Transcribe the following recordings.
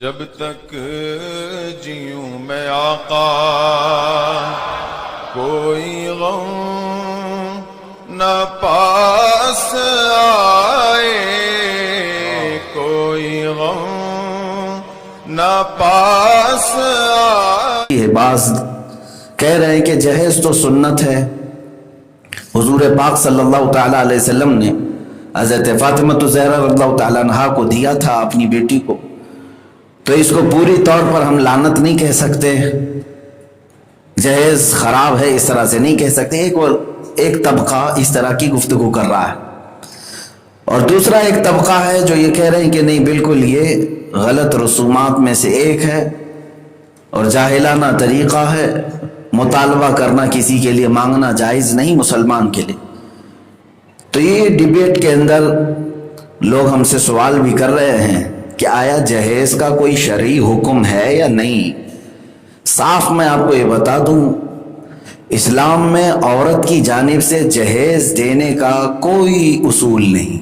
جب تک جیوں میں آقا کوئی غم نہ پاس آئے، کوئی غم نہ پاس آئے۔ بعض کہہ رہے ہیں کہ جہیز تو سنت ہے۔ حضور پاک صلی اللہ تعالیٰ علیہ وسلم نے حضرت فاطمہ الزہرا رضی اللہ تعالیٰ عنہا کو دیا تھا اپنی بیٹی کو، تو اس کو پوری طور پر ہم لعنت نہیں کہہ سکتے، جہیز خراب ہے اس طرح سے نہیں کہہ سکتے۔ ایک طبقہ اس طرح کی گفتگو کر رہا ہے، اور دوسرا ایک طبقہ ہے جو یہ کہہ رہے ہیں کہ نہیں، بالکل یہ غلط رسومات میں سے ایک ہے اور جاہلانہ طریقہ ہے، مطالبہ کرنا کسی کے لیے مانگنا جائز نہیں مسلمان کے لیے۔ تو یہ ڈیبیٹ کے اندر لوگ ہم سے سوال بھی کر رہے ہیں کہ آیا جہیز کا کوئی شرعی حکم ہے یا نہیں۔ صاف میں آپ کو یہ بتا دوں، اسلام میں عورت کی جانب سے جہیز دینے کا کوئی اصول نہیں،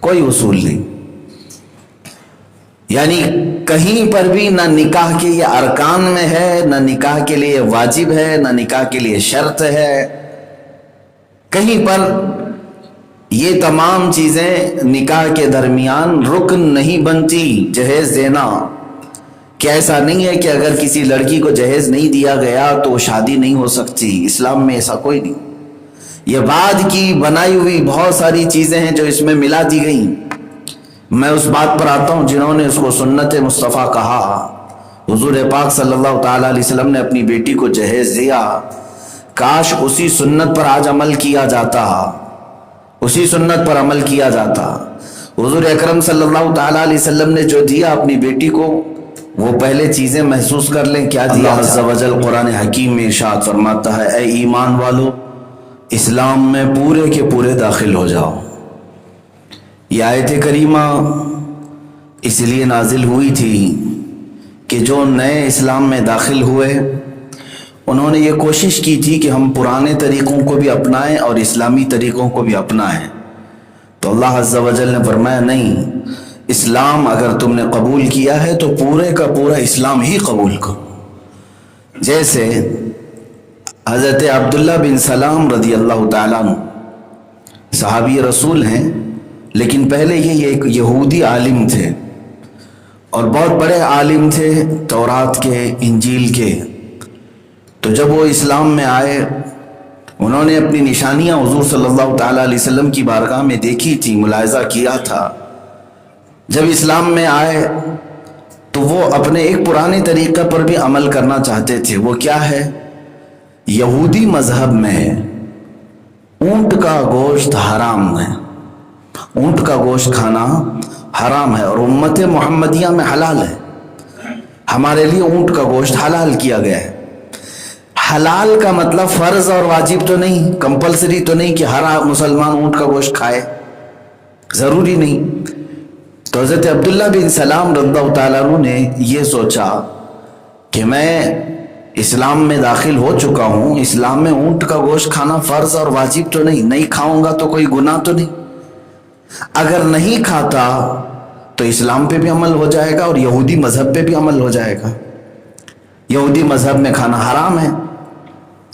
کوئی اصول نہیں۔ یعنی کہیں پر بھی نہ نکاح کے یہ ارکان میں ہے، نہ نکاح کے لیے واجب ہے، نہ نکاح کے لیے شرط ہے، کہیں پر یہ تمام چیزیں نکاح کے درمیان رکن نہیں بنتی جہیز دینا۔ کہ ایسا نہیں ہے کہ اگر کسی لڑکی کو جہیز نہیں دیا گیا تو وہ شادی نہیں ہو سکتی، اسلام میں ایسا کوئی نہیں۔ یہ بعد کی بنائی ہوئی بہت ساری چیزیں ہیں جو اس میں ملا دی گئیں۔ میں اس بات پر آتا ہوں جنہوں نے اس کو سنت مصطفیٰ کہا۔ حضور پاک صلی اللہ تعالیٰ علیہ وسلم نے اپنی بیٹی کو جہیز دیا، کاش اسی سنت پر آج عمل کیا جاتا، اسی سنت پر عمل کیا جاتا۔ حضور اکرم صلی اللہ تعالیٰ علیہ وسلم نے جو دیا اپنی بیٹی کو، وہ پہلے چیزیں محسوس کر لیں کیا دیا۔ اللہ عز و جل قرآن حکیم میں ارشاد فرماتا ہے، اے ایمان والو، اسلام میں پورے کے پورے داخل ہو جاؤ۔ یہ آیت کریمہ اس لیے نازل ہوئی تھی کہ جو نئے اسلام میں داخل ہوئے انہوں نے یہ کوشش کی تھی کہ ہم پرانے طریقوں کو بھی اپنائیں اور اسلامی طریقوں کو بھی اپنائیں۔ تو اللہ عز و جل نے فرمایا نہیں، اسلام اگر تم نے قبول کیا ہے تو پورے کا پورا اسلام ہی قبول کرو۔ جیسے حضرت عبداللہ بن سلام رضی اللہ تعالیٰ عنہ صحابی رسول ہیں، لیکن پہلے یہ ایک یہودی عالم تھے اور بہت بڑے عالم تھے تورات کے، انجیل کے۔ تو جب وہ اسلام میں آئے، انہوں نے اپنی نشانیاں حضور صلی اللہ تعالیٰ علیہ وسلم کی بارگاہ میں دیکھی تھی، ملاحظہ کیا تھا۔ جب اسلام میں آئے تو وہ اپنے ایک پرانے طریقہ پر بھی عمل کرنا چاہتے تھے۔ وہ کیا ہے؟ یہودی مذہب میں اونٹ کا گوشت حرام ہے، اونٹ کا گوشت کھانا حرام ہے، اور امت محمدیہ میں حلال ہے۔ ہمارے لیے اونٹ کا گوشت حلال کیا گیا ہے۔ حلال کا مطلب فرض اور واجب تو نہیں، کمپلسری تو نہیں کہ ہر مسلمان اونٹ کا گوشت کھائے، ضروری نہیں۔ تو حضرت عبداللہ بن سلام رضی اللہ تعالیٰ عنہ نے یہ سوچا کہ میں اسلام میں داخل ہو چکا ہوں، اسلام میں اونٹ کا گوشت کھانا فرض اور واجب تو نہیں کھاؤں گا تو کوئی گناہ تو نہیں۔ اگر نہیں کھاتا تو اسلام پہ بھی عمل ہو جائے گا اور یہودی مذہب پہ بھی عمل ہو جائے گا۔ یہودی مذہب میں کھانا حرام ہے،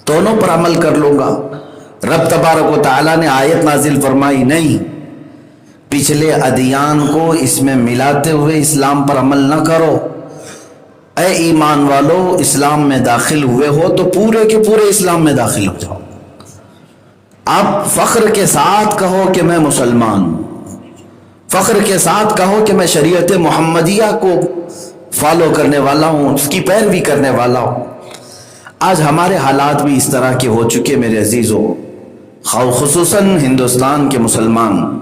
دونوں پر عمل کر لوں گا۔ رب تبارک و تعالیٰ نے آیت نازل فرمائی، نہیں، پچھلے ادیان کو اس میں ملاتے ہوئے اسلام پر عمل نہ کرو۔ اے ایمان والو، اسلام میں داخل ہوئے ہو تو پورے کے پورے اسلام میں داخل ہو جاؤ۔ آپ فخر کے ساتھ کہو کہ میں مسلمان ہوں، فخر کے ساتھ کہو کہ میں شریعت محمدیہ کو فالو کرنے والا ہوں، اس کی پیروی کرنے والا ہوں۔ آج ہمارے حالات بھی اس طرح کے ہو چکے میرے عزیزو، خصوصاً ہندوستان کے مسلمان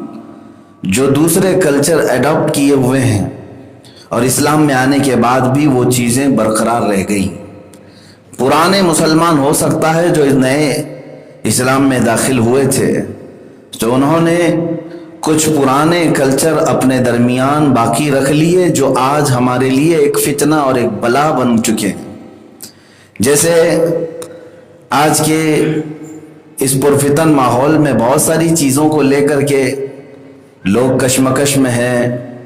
جو دوسرے کلچر ایڈاپٹ کیے ہوئے ہیں اور اسلام میں آنے کے بعد بھی وہ چیزیں برقرار رہ گئی۔ پرانے مسلمان ہو سکتا ہے جو نئے اسلام میں داخل ہوئے تھے، تو انہوں نے کچھ پرانے کلچر اپنے درمیان باقی رکھ لیے جو آج ہمارے لیے ایک فتنہ اور ایک بلا بن چکے ہیں۔ جیسے آج کے اس پرفتن ماحول میں بہت ساری چیزوں کو لے کر کے لوگ کشمکش میں ہیں،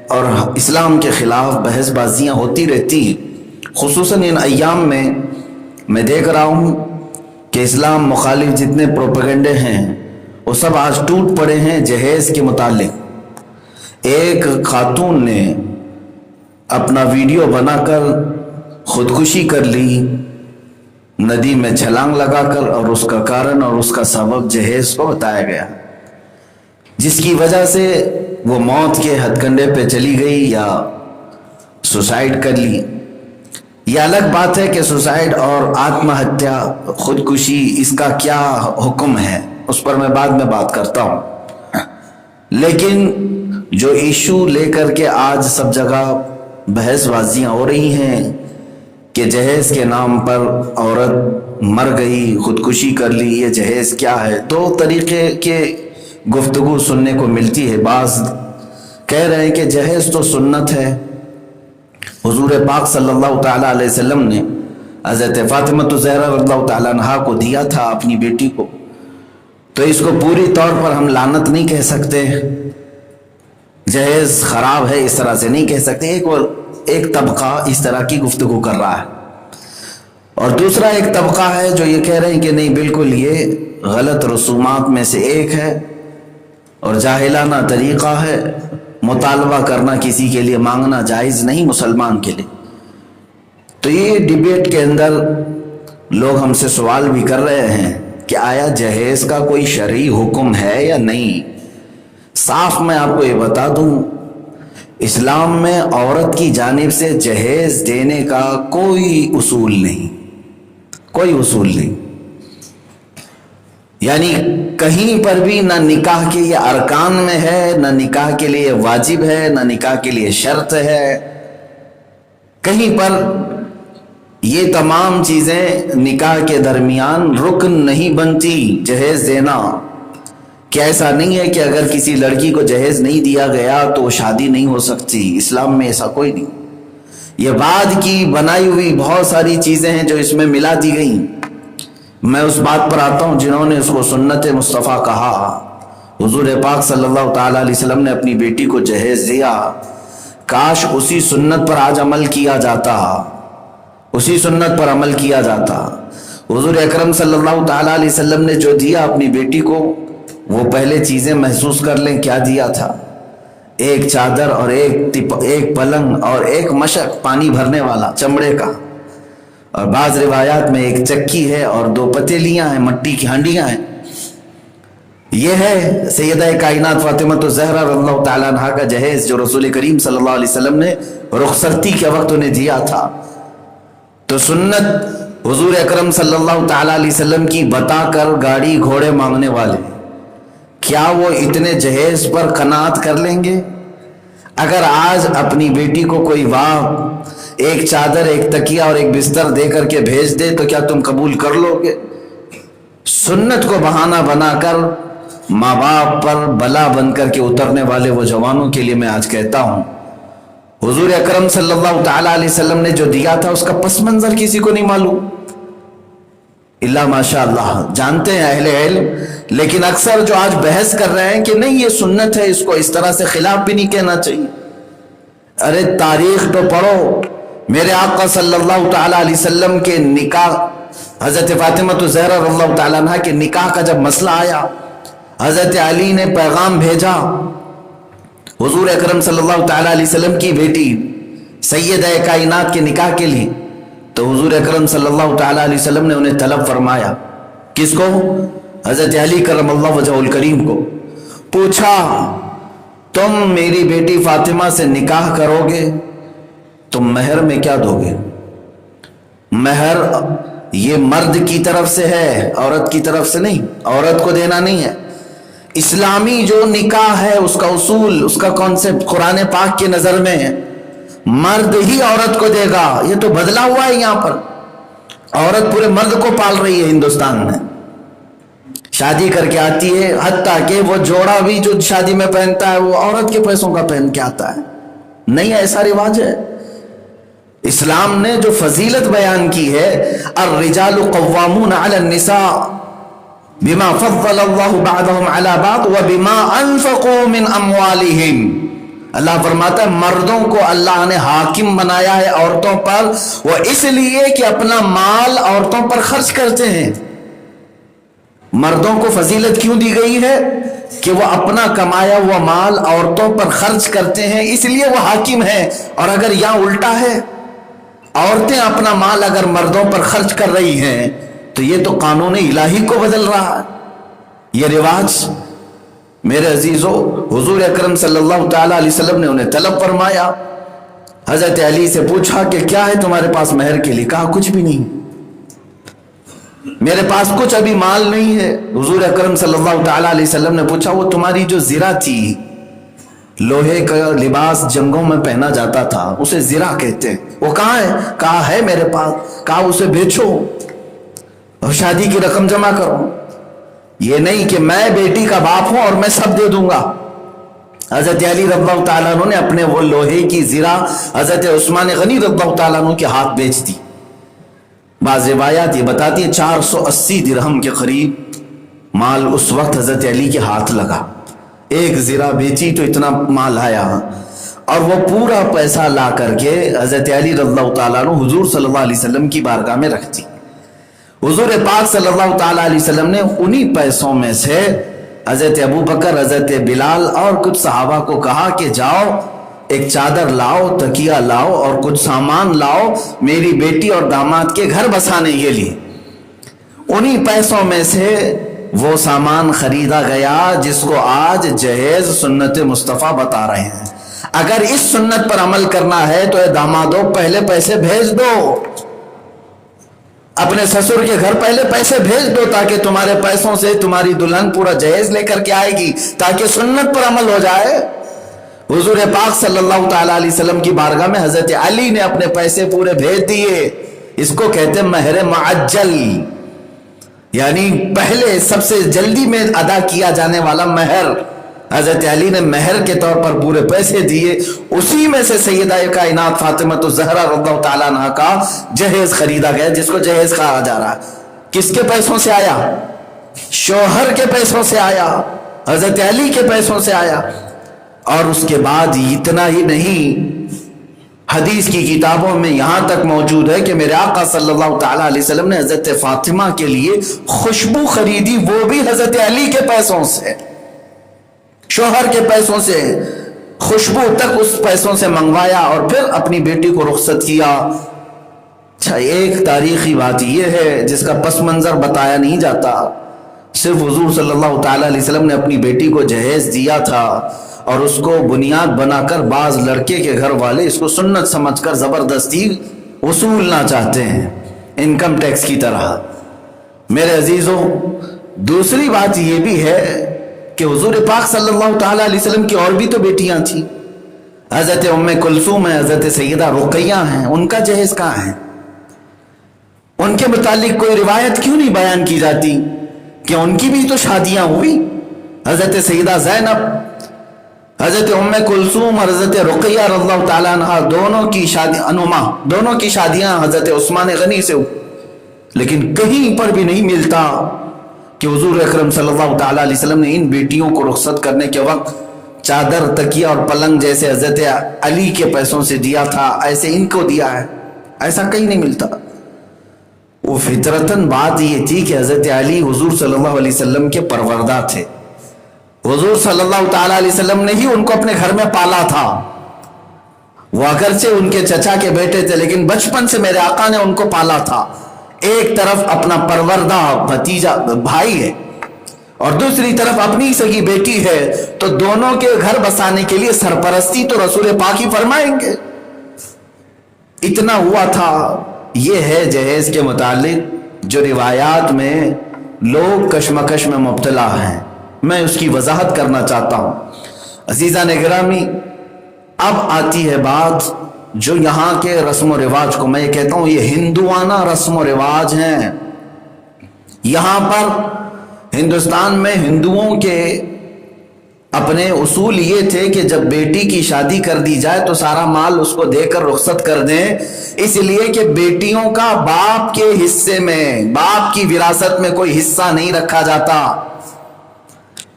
اور اسلام کے خلاف بحث بازیاں ہوتی رہتی ہیں. خصوصاً ان ایام میں دیکھ رہا ہوں کہ اسلام مخالف جتنے پروپیگنڈے ہیں وہ سب آج ٹوٹ پڑے ہیں جہیز کے متعلق. ایک خاتون نے اپنا ویڈیو بنا کر خودکشی کر لی ندی میں چھلانگ لگا کر، اور اس کا کارن اور اس کا سبب جہیز کو بتایا گیا، جس کی وجہ سے وہ موت کے ہتھ کنڈے پہ چلی گئی یا سوسائڈ کر لی. یہ الگ بات ہے کہ سوسائڈ اور آتم ہتیا خودکشی اس کا کیا حکم ہے، اس پر میں بعد میں بات کرتا ہوں. لیکن جو ایشو لے کر کے آج سب جگہ بحث بازیاں ہو رہی ہیں کہ جہیز کے نام پر عورت مر گئی، خودکشی کر لی، یہ جہیز کیا ہے؟ دو طریقے کے گفتگو سننے کو ملتی ہے. بعض کہہ رہے ہیں کہ جہیز تو سنت ہے، حضور پاک صلی اللہ تعالیٰ علیہ وسلم نے حضرت فاطمہ الزہرا رضی اللہ تعالیٰ عنہا کو دیا تھا اپنی بیٹی کو، تو اس کو پوری طور پر ہم لعنت نہیں کہہ سکتے، جہیز خراب ہے اس طرح سے نہیں کہہ سکتے. ایک طبقہ اس طرح کی گفتگو کر رہا ہے، اور دوسرا ایک طبقہ ہے جو یہ کہہ رہے ہیں کہ نہیں، بالکل یہ غلط رسومات میں سے ایک ہے اور جاہلانہ طریقہ ہے، مطالبہ کرنا کسی کے لیے مانگنا جائز نہیں مسلمان کے لیے. تو یہ ڈیبیٹ کے اندر لوگ ہم سے سوال بھی کر رہے ہیں کہ آیا جہیز کا کوئی شرعی حکم ہے یا نہیں؟ صاف میں آپ کو یہ بتا دوں، اسلام میں عورت کی جانب سے جہیز دینے کا کوئی اصول نہیں، کوئی اصول نہیں. یعنی کہیں پر بھی نہ نکاح کے یہ ارکان میں ہے، نہ نکاح کے لیے واجب ہے، نہ نکاح کے لیے شرط ہے. کہیں پر یہ تمام چیزیں نکاح کے درمیان رکن نہیں بنتی جہیز دینا. کہ ایسا نہیں ہے کہ اگر کسی لڑکی کو جہیز نہیں دیا گیا تو وہ شادی نہیں ہو سکتی، اسلام میں ایسا کوئی نہیں. یہ بعد کی بنائی ہوئی بہت ساری چیزیں ہیں جو اس میں ملا دی گئیں. میں اس بات پر آتا ہوں جنہوں نے اس کو سنت مصطفیٰ کہا. حضور پاک صلی اللہ تعالیٰ علیہ وسلم نے اپنی بیٹی کو جہیز دیا، کاش اسی سنت پر آج عمل کیا جاتا، اسی سنت پر عمل کیا جاتا. حضور اکرم صلی اللہ تعالیٰ علیہ وسلم نے جو دیا اپنی بیٹی کو، وہ پہلے چیزیں محسوس کر لیں کیا دیا تھا. ایک چادر اور ایک پلنگ اور ایک مشک پانی بھرنے والا چمڑے کا، اور بعض روایات میں ایک چکی ہے اور 2 پتیلیاں ہیں، مٹی کی ہانڈیاں ہیں. یہ ہے سیدہ کائنات فاطمہ الزہرا رضی اللہ تعالیٰ عنہا کا جہیز جو رسول کریم صلی اللہ علیہ وسلم نے رخصتی کے وقت انہیں دیا تھا. تو سنت حضور اکرم صلی اللہ تعالیٰ علیہ وسلم کی بتا کر گاڑی گھوڑے مانگنے والے، کیا وہ اتنے جہیز پر قناعت کر لیں گے؟ اگر آج اپنی بیٹی کو کوئی ایک چادر، ایک تکیہ اور ایک بستر دے کر کے بھیج دے تو کیا تم قبول کر لو گے؟ سنت کو بہانہ بنا کر ماں باپ پر بلا بن کر کے اترنے والے وہ جوانوں کے لیے میں آج کہتا ہوں، حضور اکرم صلی اللہ تعالیٰ علیہ وسلم نے جو دیا تھا اس کا پس منظر کسی کو نہیں معلوم، اللہ ماشاء اللہ جانتے ہیں اہل علم. لیکن اکثر جو آج بحث کر رہے ہیں کہ نہیں یہ سنت ہے، اس کو اس طرح سے خلاف بھی نہیں کہنا چاہیے. ارے تاریخ تو پڑھو. میرے آقا صلی اللہ تعالیٰ علیہ وسلم کے نکاح، حضرت فاطمہ الزہرا رضی اللہ تعالیٰ عنہ کے نکاح کا جب مسئلہ آیا، حضرت علی نے پیغام بھیجا حضور اکرم صلی اللہ تعالیٰ علیہ وسلم کی بیٹی سیدہ کائنات کے نکاح کے لیے. تو حضور اکرم صلی اللہ تعالیٰ علیہ وسلم نے انہیں طلب فرمایا. کس کو؟ حضرت علی کرم اللہ وجہہ الکریم کو. پوچھا تم میری بیٹی فاطمہ سے نکاح کرو گے تو مہر میں کیا دو گے؟ مہر یہ مرد کی طرف سے ہے، عورت کی طرف سے نہیں، عورت کو دینا نہیں ہے. اسلامی جو نکاح ہے اس کا اصول، اس کا کانسیپٹ قرآن پاک کی نظر میں ہے، مرد ہی عورت کو دے گا. یہ تو بدلا ہوا ہے، یہاں پر عورت پورے مرد کو پال رہی ہے. ہندوستان میں شادی کر کے آتی ہے، حتیٰ کہ وہ جوڑا بھی جو شادی میں پہنتا ہے وہ عورت کے پیسوں کا پہن کے آتا ہے. نہیں ایسا رواج ہے. اسلام نے جو فضیلت بیان کی ہے، الرجال قوامون علی النساء بما فضل اللہ بعضهم علی بعض وبما انفقوا من اموالہم. اللہ فرماتا ہے مردوں کو اللہ نے حاکم بنایا ہے عورتوں پر، وہ اس لیے کہ اپنا مال عورتوں پر خرچ کرتے ہیں۔ مردوں کو فضیلت کیوں دی گئی ہے؟ کہ وہ اپنا کمایا ہوا مال عورتوں پر خرچ کرتے ہیں، اس لیے وہ حاکم ہے۔ اور اگر یہاں الٹا ہے، عورتیں اپنا مال اگر مردوں پر خرچ کر رہی ہیں تو یہ تو قانون الہی کو بدل رہا ہے۔ یہ رواج میرے عزیزو، حضور اکرم صلی اللہ تعالی علیہ وسلم نے انہیں طلب فرمایا، حضرت علی سے پوچھا کہ کیا ہے تمہارے پاس مہر کے لیے؟ کہا کچھ بھی نہیں، میرے پاس کچھ ابھی مال نہیں ہے۔ حضور اکرم صلی اللہ تعالی علیہ وسلم نے پوچھا وہ تمہاری جو زرہ تھی، لوہے کا لباس جنگوں میں پہنا جاتا تھا، اسے زرہ کہتے ہیں، وہ کہاں ہے؟ کہا ہے میرے پاس۔ کہا اسے بیچو اور شادی کی رقم جمع کرو۔ یہ نہیں کہ میں بیٹی کا باپ ہوں اور میں سب دے دوں گا۔ حضرت علی رضی اللہ تعالیٰ عنہ نے اپنے وہ لوہے کی زرہ حضرت عثمان غنی رضی اللہ تعالیٰ عنہ کے ہاتھ بیچ دی۔ بعض روایات یہ بتاتی ہیں 480 درہم کے قریب مال اس وقت حضرت علی کے ہاتھ لگا۔ ایک زرہ بیچی تو اتنا مال آیا، اور وہ پورا پیسہ لا کر کے حضرت علی رضی اللہ تعالیٰ عنہ حضور صلی اللہ علیہ وسلم کی بارگاہ میں رکھ دی۔ حضور پاک صلی اللہ تعالیٰ علیہ وسلم نے انہی پیسوں میں سے حضرت ابو بکر، حضرت بلال اور کچھ صحابہ کو کہا کہ جاؤ ایک چادر لاؤ، تکیہ لاؤ اور کچھ سامان لاؤ میری بیٹی اور داماد کے گھر بسانے کے لیے۔ انہی پیسوں میں سے وہ سامان خریدا گیا جس کو آج جہیز سنت مصطفیٰ بتا رہے ہیں۔ اگر اس سنت پر عمل کرنا ہے تو اے دامادو پہلے پیسے بھیج دو، اپنے سسر کے گھر پہلے پیسے بھیج دو، تاکہ تمہارے پیسوں سے تمہاری دلہن پورا جہیز لے کر کے آئے گی، تاکہ سنت پر عمل ہو جائے۔ حضور پاک صلی اللہ تعالیٰ علیہ وسلم کی بارگاہ میں حضرت علی نے اپنے پیسے پورے بھیج دیے۔ اس کو کہتے ہیں مہر معجل، یعنی پہلے سب سے جلدی میں ادا کیا جانے والا مہر۔ حضرت علی نے مہر کے طور پر پورے پیسے دیے، اسی میں سے سیدہ کائنات فاطمہ الزہرا رضی اللہ تعالیٰ عنہ کا جہیز خریدا گیا، جس کو جہیز کہا جا رہا ہے۔ کس کے پیسوں سے آیا؟ شوہر کے پیسوں سے آیا، حضرت علی کے پیسوں سے آیا۔ اور اس کے بعد اتنا ہی نہیں، حدیث کی کتابوں میں یہاں تک موجود ہے کہ میرے آقا صلی اللہ تعالیٰ علیہ وسلم نے حضرت فاطمہ کے لیے خوشبو خریدی، وہ بھی حضرت علی کے پیسوں سے، شوہر کے پیسوں سے، خوشبو تک اس پیسوں سے منگوایا اور پھر اپنی بیٹی کو رخصت کیا۔ اچھا، ایک تاریخی بات یہ ہے جس کا پس منظر بتایا نہیں جاتا، صرف حضور صلی اللہ تعالیٰ علیہ وسلم نے اپنی بیٹی کو جہیز دیا تھا، اور اس کو بنیاد بنا کر بعض لڑکے کے گھر والے اس کو سنت سمجھ کر زبردستی وصولنا چاہتے ہیں، انکم ٹیکس کی طرح۔ میرے عزیزوں، دوسری بات یہ بھی ہے کہ حضور پاک صلی اللہ تعالیٰ علیہ وسلم کی اور بھی تو بیٹیاں تھیں، حضرت ام کلثوم ہیں، حضرت سیدہ رقیہ ہیں، ان کا جہیز کہاں ہے؟ ان کے متعلق کوئی روایت کیوں نہیں بیان کی جاتی کہ ان کی بھی تو شادیاں ہوئی؟ حضرت سیدہ زینب، حضرت ام کلثوم اور حضرت رقیہ رضی اللہ تعالیٰ عنہ دونوں کی شادیاں حضرت عثمان غنی سے ہوئی، لیکن کہیں پر بھی نہیں ملتا کہ حضور اکرم صلی اللہ تعالیٰ علیہ وسلم نے ان بیٹیوں کو رخصت کرنے کے وقت چادر، تکیہ اور پلنگ جیسے حضرت علی کے پیسوں سے دیا تھا، ایسے ان کو دیا ہے، ایسا کہیں نہیں ملتا۔ وہ فطرتاً بات یہ تھی کہ حضرت علی حضور صلی اللہ علیہ وسلم کے پروردہ تھے، حضور صلی اللہ تعالیٰ علیہ وسلم نے ہی ان کو اپنے گھر میں پالا تھا۔ وہ اگرچہ ان کے چچا کے بیٹے تھے، لیکن بچپن سے میرے آقا نے ان کو پالا تھا۔ ایک طرف اپنا پروردہ بھتیجا بھائی ہے اور دوسری طرف اپنی سگی بیٹی ہے، تو دونوں کے گھر بسانے کے لیے سرپرستی تو رسول پاک ہی فرمائیں گے۔ اتنا ہوا تھا۔ یہ ہے جہیز کے متعلق جو روایات میں لوگ کشمکش میں مبتلا ہیں، میں اس کی وضاحت کرنا چاہتا ہوں۔ عزیزان گرامی، اب آتی ہے بات جو یہاں کے رسم و رواج کو میں کہتا ہوں یہ ہندوانہ رسم و رواج ہیں۔ یہاں پر ہندوستان میں ہندوؤں کے اپنے اصول یہ تھے کہ جب بیٹی کی شادی کر دی جائے تو سارا مال اس کو دے کر رخصت کر دیں، اس لیے کہ بیٹیوں کا باپ کے حصے میں، باپ کی وراثت میں کوئی حصہ نہیں رکھا جاتا۔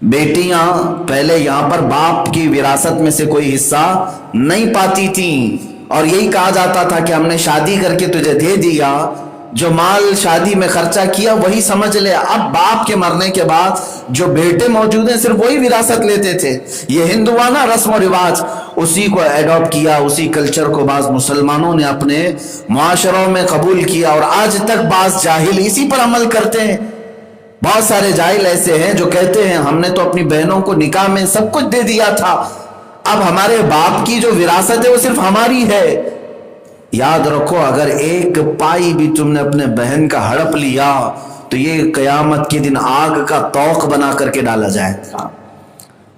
بیٹیاں پہلے یہاں پر باپ کی وراثت میں سے کوئی حصہ نہیں پاتی تھیں، اور یہی کہا جاتا تھا کہ ہم نے شادی کر کے تجھے دے دیا، جو مال شادی میں خرچہ کیا وہی سمجھ لے۔ اب باپ کے مرنے کے بعد جو بیٹے موجود ہیں صرف وہی وراثت لیتے تھے۔ یہ ہندوانہ رسم و رواج، اسی کو ایڈاپٹ کیا، اسی کلچر کو بعض مسلمانوں نے اپنے معاشروں میں قبول کیا، اور آج تک بعض جاہل اسی پر عمل کرتے ہیں۔ بہت سارے جاہل ایسے ہیں جو کہتے ہیں ہم نے تو اپنی بہنوں کو نکاح میں سب کچھ دے دیا تھا، اب ہمارے باپ کی جو وراثت ہے وہ صرف ہماری ہے۔ یاد رکھو، اگر ایک پائی بھی تم نے اپنے بہن کا ہڑپ لیا تو یہ قیامت کے دن آگ کا توق بنا کر کے ڈالا جائے گا،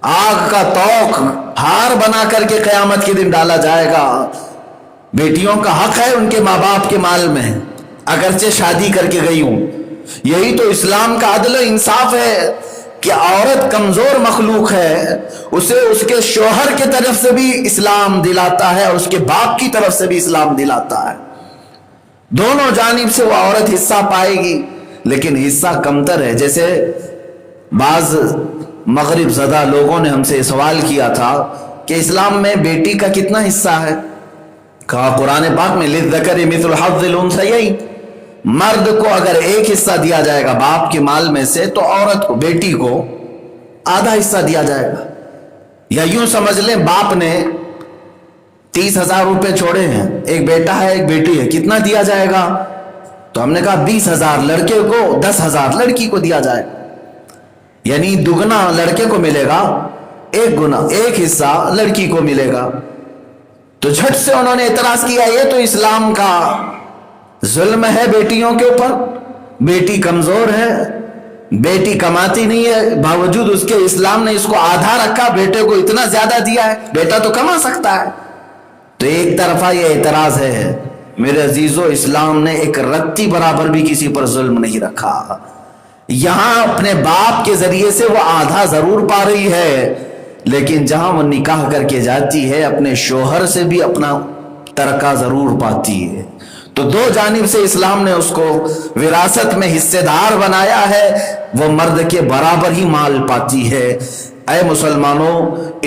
آگ کا توق ہار بنا کر کے قیامت کے دن ڈالا جائے گا۔ بیٹیوں کا حق ہے ان کے ماں باپ کے مال میں، اگرچہ شادی کر کے گئی ہوں۔ یہی تو اسلام کا عدل و انصاف ہے کہ عورت کمزور مخلوق ہے، اسے اس کے شوہر کی طرف سے بھی اسلام دلاتا ہے اور اس کے باپ کی طرف سے بھی اسلام دلاتا ہے، دونوں جانب سے وہ عورت حصہ پائے گی، لیکن حصہ کمتر ہے۔ جیسے بعض مغرب زدہ لوگوں نے ہم سے سوال کیا تھا کہ اسلام میں بیٹی کا کتنا حصہ ہے؟ کہا قرآن پاک میں للذکر مثل حظ الانثیین، مرد کو اگر ایک حصہ دیا جائے گا باپ کے مال میں سے تو عورت کو، بیٹی کو آدھا حصہ دیا جائے گا۔ یا یوں سمجھ لیں باپ نے 30,000 روپے چھوڑے ہیں، ایک بیٹا ہے ایک بیٹی ہے، کتنا دیا جائے گا؟ تو ہم نے کہا 20,000 لڑکے کو، 10,000 لڑکی کو دیا جائے گا، یعنی دگنا لڑکے کو ملے گا، ایک حصہ لڑکی کو ملے گا۔ تو جھٹ سے انہوں نے اعتراض کیا یہ تو اسلام کا ظلم ہے بیٹیوں کے اوپر، بیٹی کمزور ہے، بیٹی کماتی نہیں ہے، باوجود اس کے اسلام نے اس کو آدھا رکھا، بیٹے کو اتنا زیادہ دیا ہے، بیٹا تو کما سکتا ہے۔ تو ایک طرفہ یہ اعتراض ہے۔ میرے عزیزو، اسلام نے ایک رتی برابر بھی کسی پر ظلم نہیں رکھا۔ یہاں اپنے باپ کے ذریعے سے وہ آدھا ضرور پا رہی ہے، لیکن جہاں وہ نکاح کر کے جاتی ہے اپنے شوہر سے بھی اپنا ترکہ ضرور پاتی ہے۔ تو دو جانب سے اسلام نے اس کو وراثت میں حصے دار بنایا ہے، وہ مرد کے برابر ہی مال پاتی ہے۔ اے مسلمانوں،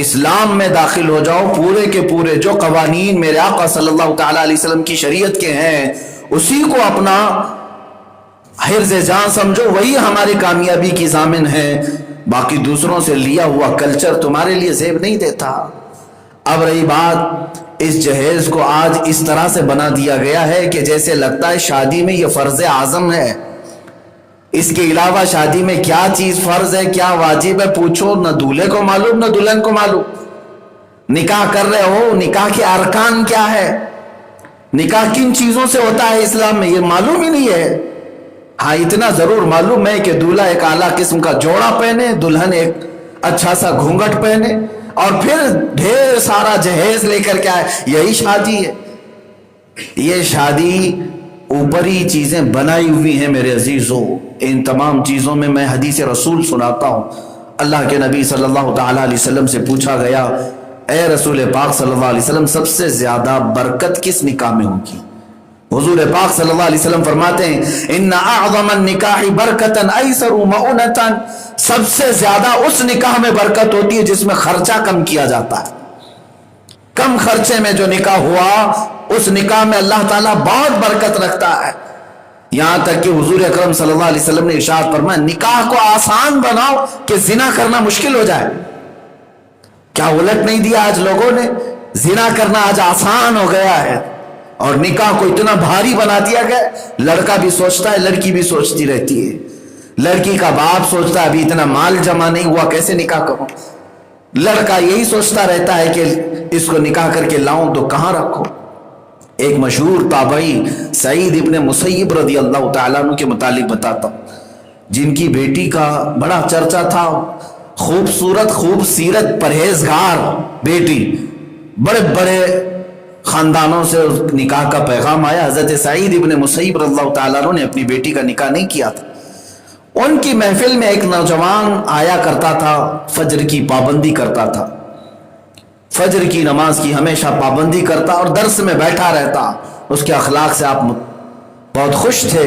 اسلام میں داخل ہو جاؤ، پورے کے پورے جو قوانین میرے آقا صلی اللہ تعالی علیہ وسلم کی شریعت کے ہیں اسی کو اپنا حرز جان سمجھو، وہی ہماری کامیابی کی ضامن ہے۔ باقی دوسروں سے لیا ہوا کلچر تمہارے لیے زیب نہیں دیتا۔ اب رہی بات، اس جہیز کو آج اس طرح سے بنا دیا گیا ہے کہ جیسے لگتا ہے شادی میں یہ فرض اعظم ہے، اس کے علاوہ شادی میں کیا چیز فرض ہے کیا واجب ہے پوچھو، نہ دولہے کو معلوم نہ دلہن کو معلوم۔ نکاح کر رہے ہو، نکاح کے ارکان کیا ہے، نکاح کن چیزوں سے ہوتا ہے اسلام میں، یہ معلوم ہی نہیں ہے۔ ہاں اتنا ضرور معلوم ہے کہ دولہا ایک اعلیٰ قسم کا جوڑا پہنے، دلہن ایک اچھا سا گھونگھٹ پہنے، اور پھر ڈھیر سارا جہیز لے کر کے آئے، یہی شادی ہے۔ یہ شادی اوپری چیزیں بنائی ہوئی ہیں میرے عزیزو۔ ان تمام چیزوں میں میں حدیث رسول سناتا ہوں۔ اللہ کے نبی صلی اللہ تعالی علیہ وسلم سے پوچھا گیا، اے رسول پاک صلی اللہ علیہ وسلم، سب سے زیادہ برکت کس نکاح میں ہوگی؟ حضور پاک صلی اللہ علیہ وسلم فرماتے ہیں، ان اعظم النکاح برکتا ایسر مؤنتا، سب سے زیادہ اس نکاح میں برکت ہوتی ہے جس میں خرچہ کم کیا جاتا ہے۔ کم خرچے میں جو نکاح ہوا اس نکاح میں اللہ تعالیٰ بہت برکت رکھتا ہے۔ یہاں تک کہ حضور اکرم صلی اللہ علیہ وسلم نے ارشاد فرمایا، نکاح کو آسان بناؤ کہ زنا کرنا مشکل ہو جائے۔ کیا الٹ نہیں دیا آج لوگوں نے؟ زنا کرنا آج آسان ہو گیا ہے، اور نکاح کو اتنا بھاری بنا دیا گیا، لڑکا بھی سوچتا ہے لڑکی بھی سوچتی رہتی ہے، لڑکی کا باپ سوچتا ہے ابھی اتنا مال جمع نہیں ہوا کیسے نکاح کروں، لڑکا یہی سوچتا رہتا ہے کہ اس کو نکاح کر کے لاؤں تو کہاں رکھوں۔ ایک مشہور تابعی سعید ابن مسیب رضی اللہ تعالیٰ عنہ کے متعلق بتاتا ہوں، جن کی بیٹی کا بڑا چرچا تھا، خوبصورت خوب سیرت پرہیزگار بیٹی، بڑے بڑے خاندانوں سے نکاح کا پیغام آیا۔ حضرت سعید ابن مسیب رضی اللہ تعالیٰ عنہ نے اپنی بیٹی کا نکاح نہیں کیا تھا۔ ان کی محفل میں ایک نوجوان آیا کرتا تھا، فجر کی پابندی کرتا تھا، فجر کی نماز کی ہمیشہ پابندی کرتا اور درس میں بیٹھا رہتا، اس کے اخلاق سے آپ بہت خوش تھے۔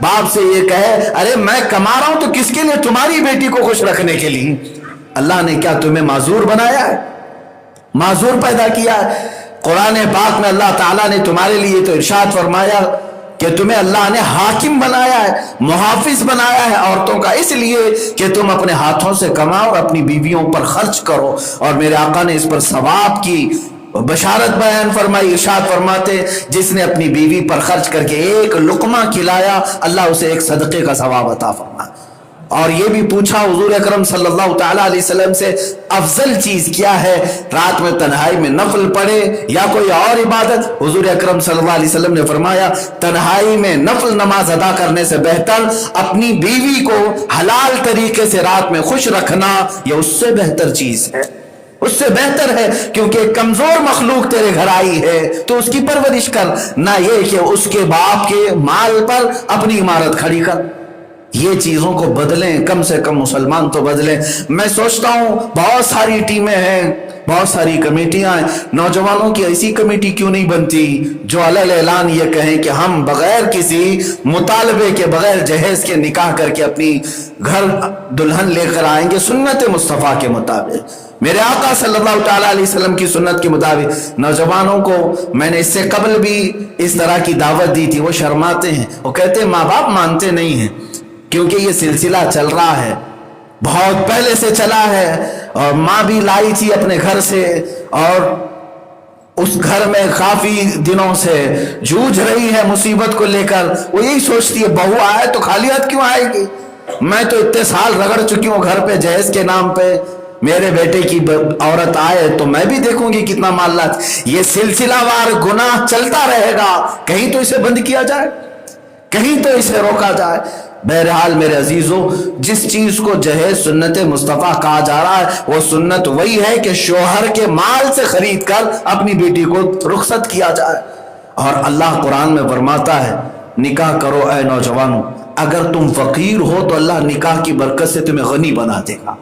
باپ سے یہ کہے ارے میں کما رہا ہوں تو کس کے لیے؟ تمہاری بیٹی کو خوش رکھنے کے لیے۔ اللہ نے کیا تمہیں معذور بنایا ہے؟ معذور پیدا کیا ہے؟ قرآن پاک میں اللہ تعالیٰ نے تمہارے لیے تو ارشاد فرمایا کہ تمہیں اللہ نے حاکم بنایا ہے، محافظ بنایا ہے عورتوں کا، اس لیے کہ تم اپنے ہاتھوں سے کماؤ اور اپنی بیویوں پر خرچ کرو۔ اور میرے آقا نے اس پر ثواب کی بشارت بیان فرمائی، ارشاد فرماتے جس نے اپنی بیوی پر خرچ کر کے ایک لقمہ کھلایا، اللہ اسے ایک صدقے کا ثواب عطا فرمائے۔ اور یہ بھی پوچھا حضور اکرم صلی اللہ تعالیٰ علیہ وسلم سے افضل چیز کیا ہے؟ رات میں تنہائی میں نفل پڑھے یا کوئی اور عبادت؟ حضور اکرم صلی اللہ علیہ وسلم نے فرمایا تنہائی میں نفل نماز ادا کرنے سے بہتر اپنی بیوی کو حلال طریقے سے رات میں خوش رکھنا، یہ اس سے بہتر چیز ہے، اس سے بہتر ہے، کیونکہ ایک کمزور مخلوق تیرے گھر آئی ہے تو اس کی پرورش کر، نہ یہ کہ اس کے باپ کے مال پر اپنی عمارت کھڑی کر۔ یہ چیزوں کو بدلیں، کم سے کم مسلمان تو بدلیں۔ میں سوچتا ہوں بہت ساری ٹیمیں ہیں، بہت ساری کمیٹیاں ہیں، نوجوانوں کی ایسی کمیٹی کیوں نہیں بنتی جو علل اعلان یہ کہیں کہ ہم بغیر کسی مطالبے کے، بغیر جہیز کے نکاح کر کے اپنی گھر دلہن لے کر آئیں گے سنت مصطفیٰ کے مطابق، میرے آقا صلی اللہ تعالیٰ علیہ وسلم کی سنت کے مطابق۔ نوجوانوں کو میں نے اس سے قبل بھی اس طرح کی دعوت دی تھی، وہ شرماتے ہیں، وہ کہتے ہیں ماں باپ مانتے نہیں ہیں، کیونکہ یہ سلسلہ چل رہا ہے، بہت پہلے سے چلا ہے، اور ماں بھی لائی تھی اپنے گھر سے، اور اس گھر میں کافی دنوں سے جوجھ رہی ہے مصیبت کو لے کر۔ وہ یہی سوچتی ہے بہو آئے تو خالی ہاتھ کیوں آئے گی؟ میں تو اتنے سال رگڑ چکی ہوں گھر پہ جہیز کے نام پہ، میرے بیٹے کی عورت آئے تو میں بھی دیکھوں گی کتنا مال لاتی۔ یہ سلسلہ وار گناہ چلتا رہے گا، کہیں تو اسے بند کیا جائے، کہیں تو اسے روکا جائے۔ بہرحال میرے عزیزو، جس چیز کو جہیز سنت مصطفیٰ کہا جا رہا ہے وہ سنت وہی ہے کہ شوہر کے مال سے خرید کر اپنی بیٹی کو رخصت کیا جائے۔ اور اللہ قرآن میں فرماتا ہے نکاح کرو اے نوجوانوں، اگر تم فقیر ہو تو اللہ نکاح کی برکت سے تمہیں غنی بنا دے گا۔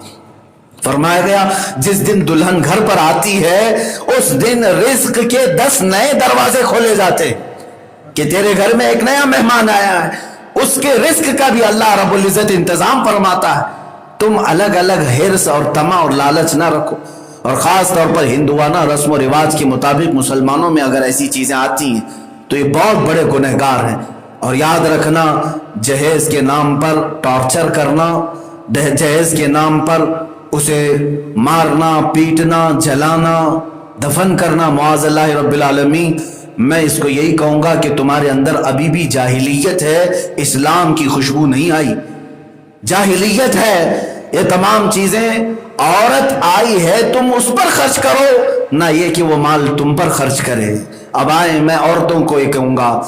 فرمایا گیا جس دن دلہن گھر پر آتی ہے اس دن رزق کے 10 نئے دروازے کھولے جاتے کہ تیرے گھر میں ایک نیا مہمان آیا ہے، اس کے رزق کا بھی اللہ رب العزت انتظام فرماتا ہے۔ تم الگ الگ حرص اور طمع اور لالچ نہ رکھو، اور خاص طور پر ہندوانہ رسم و رواج کے مطابق مسلمانوں میں اگر ایسی چیزیں آتی ہیں تو یہ بہت بڑے گنہگار ہیں۔ اور یاد رکھنا جہیز کے نام پر ٹارچر کرنا، جہیز کے نام پر اسے مارنا، پیٹنا، جلانا، دفن کرنا، معاذ اللہ رب العالمین، میں اس کو یہی کہوں گا کہ تمہارے اندر ابھی بھی جاہلیت ہے، اسلام کی خوشبو نہیں آئی، جاہلیت ہے۔ یہ تمام چیزیں عورت آئی ہے تم اس پر خرچ کرو، نہ یہ کہ وہ مال تم پر خرچ کرے۔ اب آئیں میں عورتوں کو یہ کہوں گا،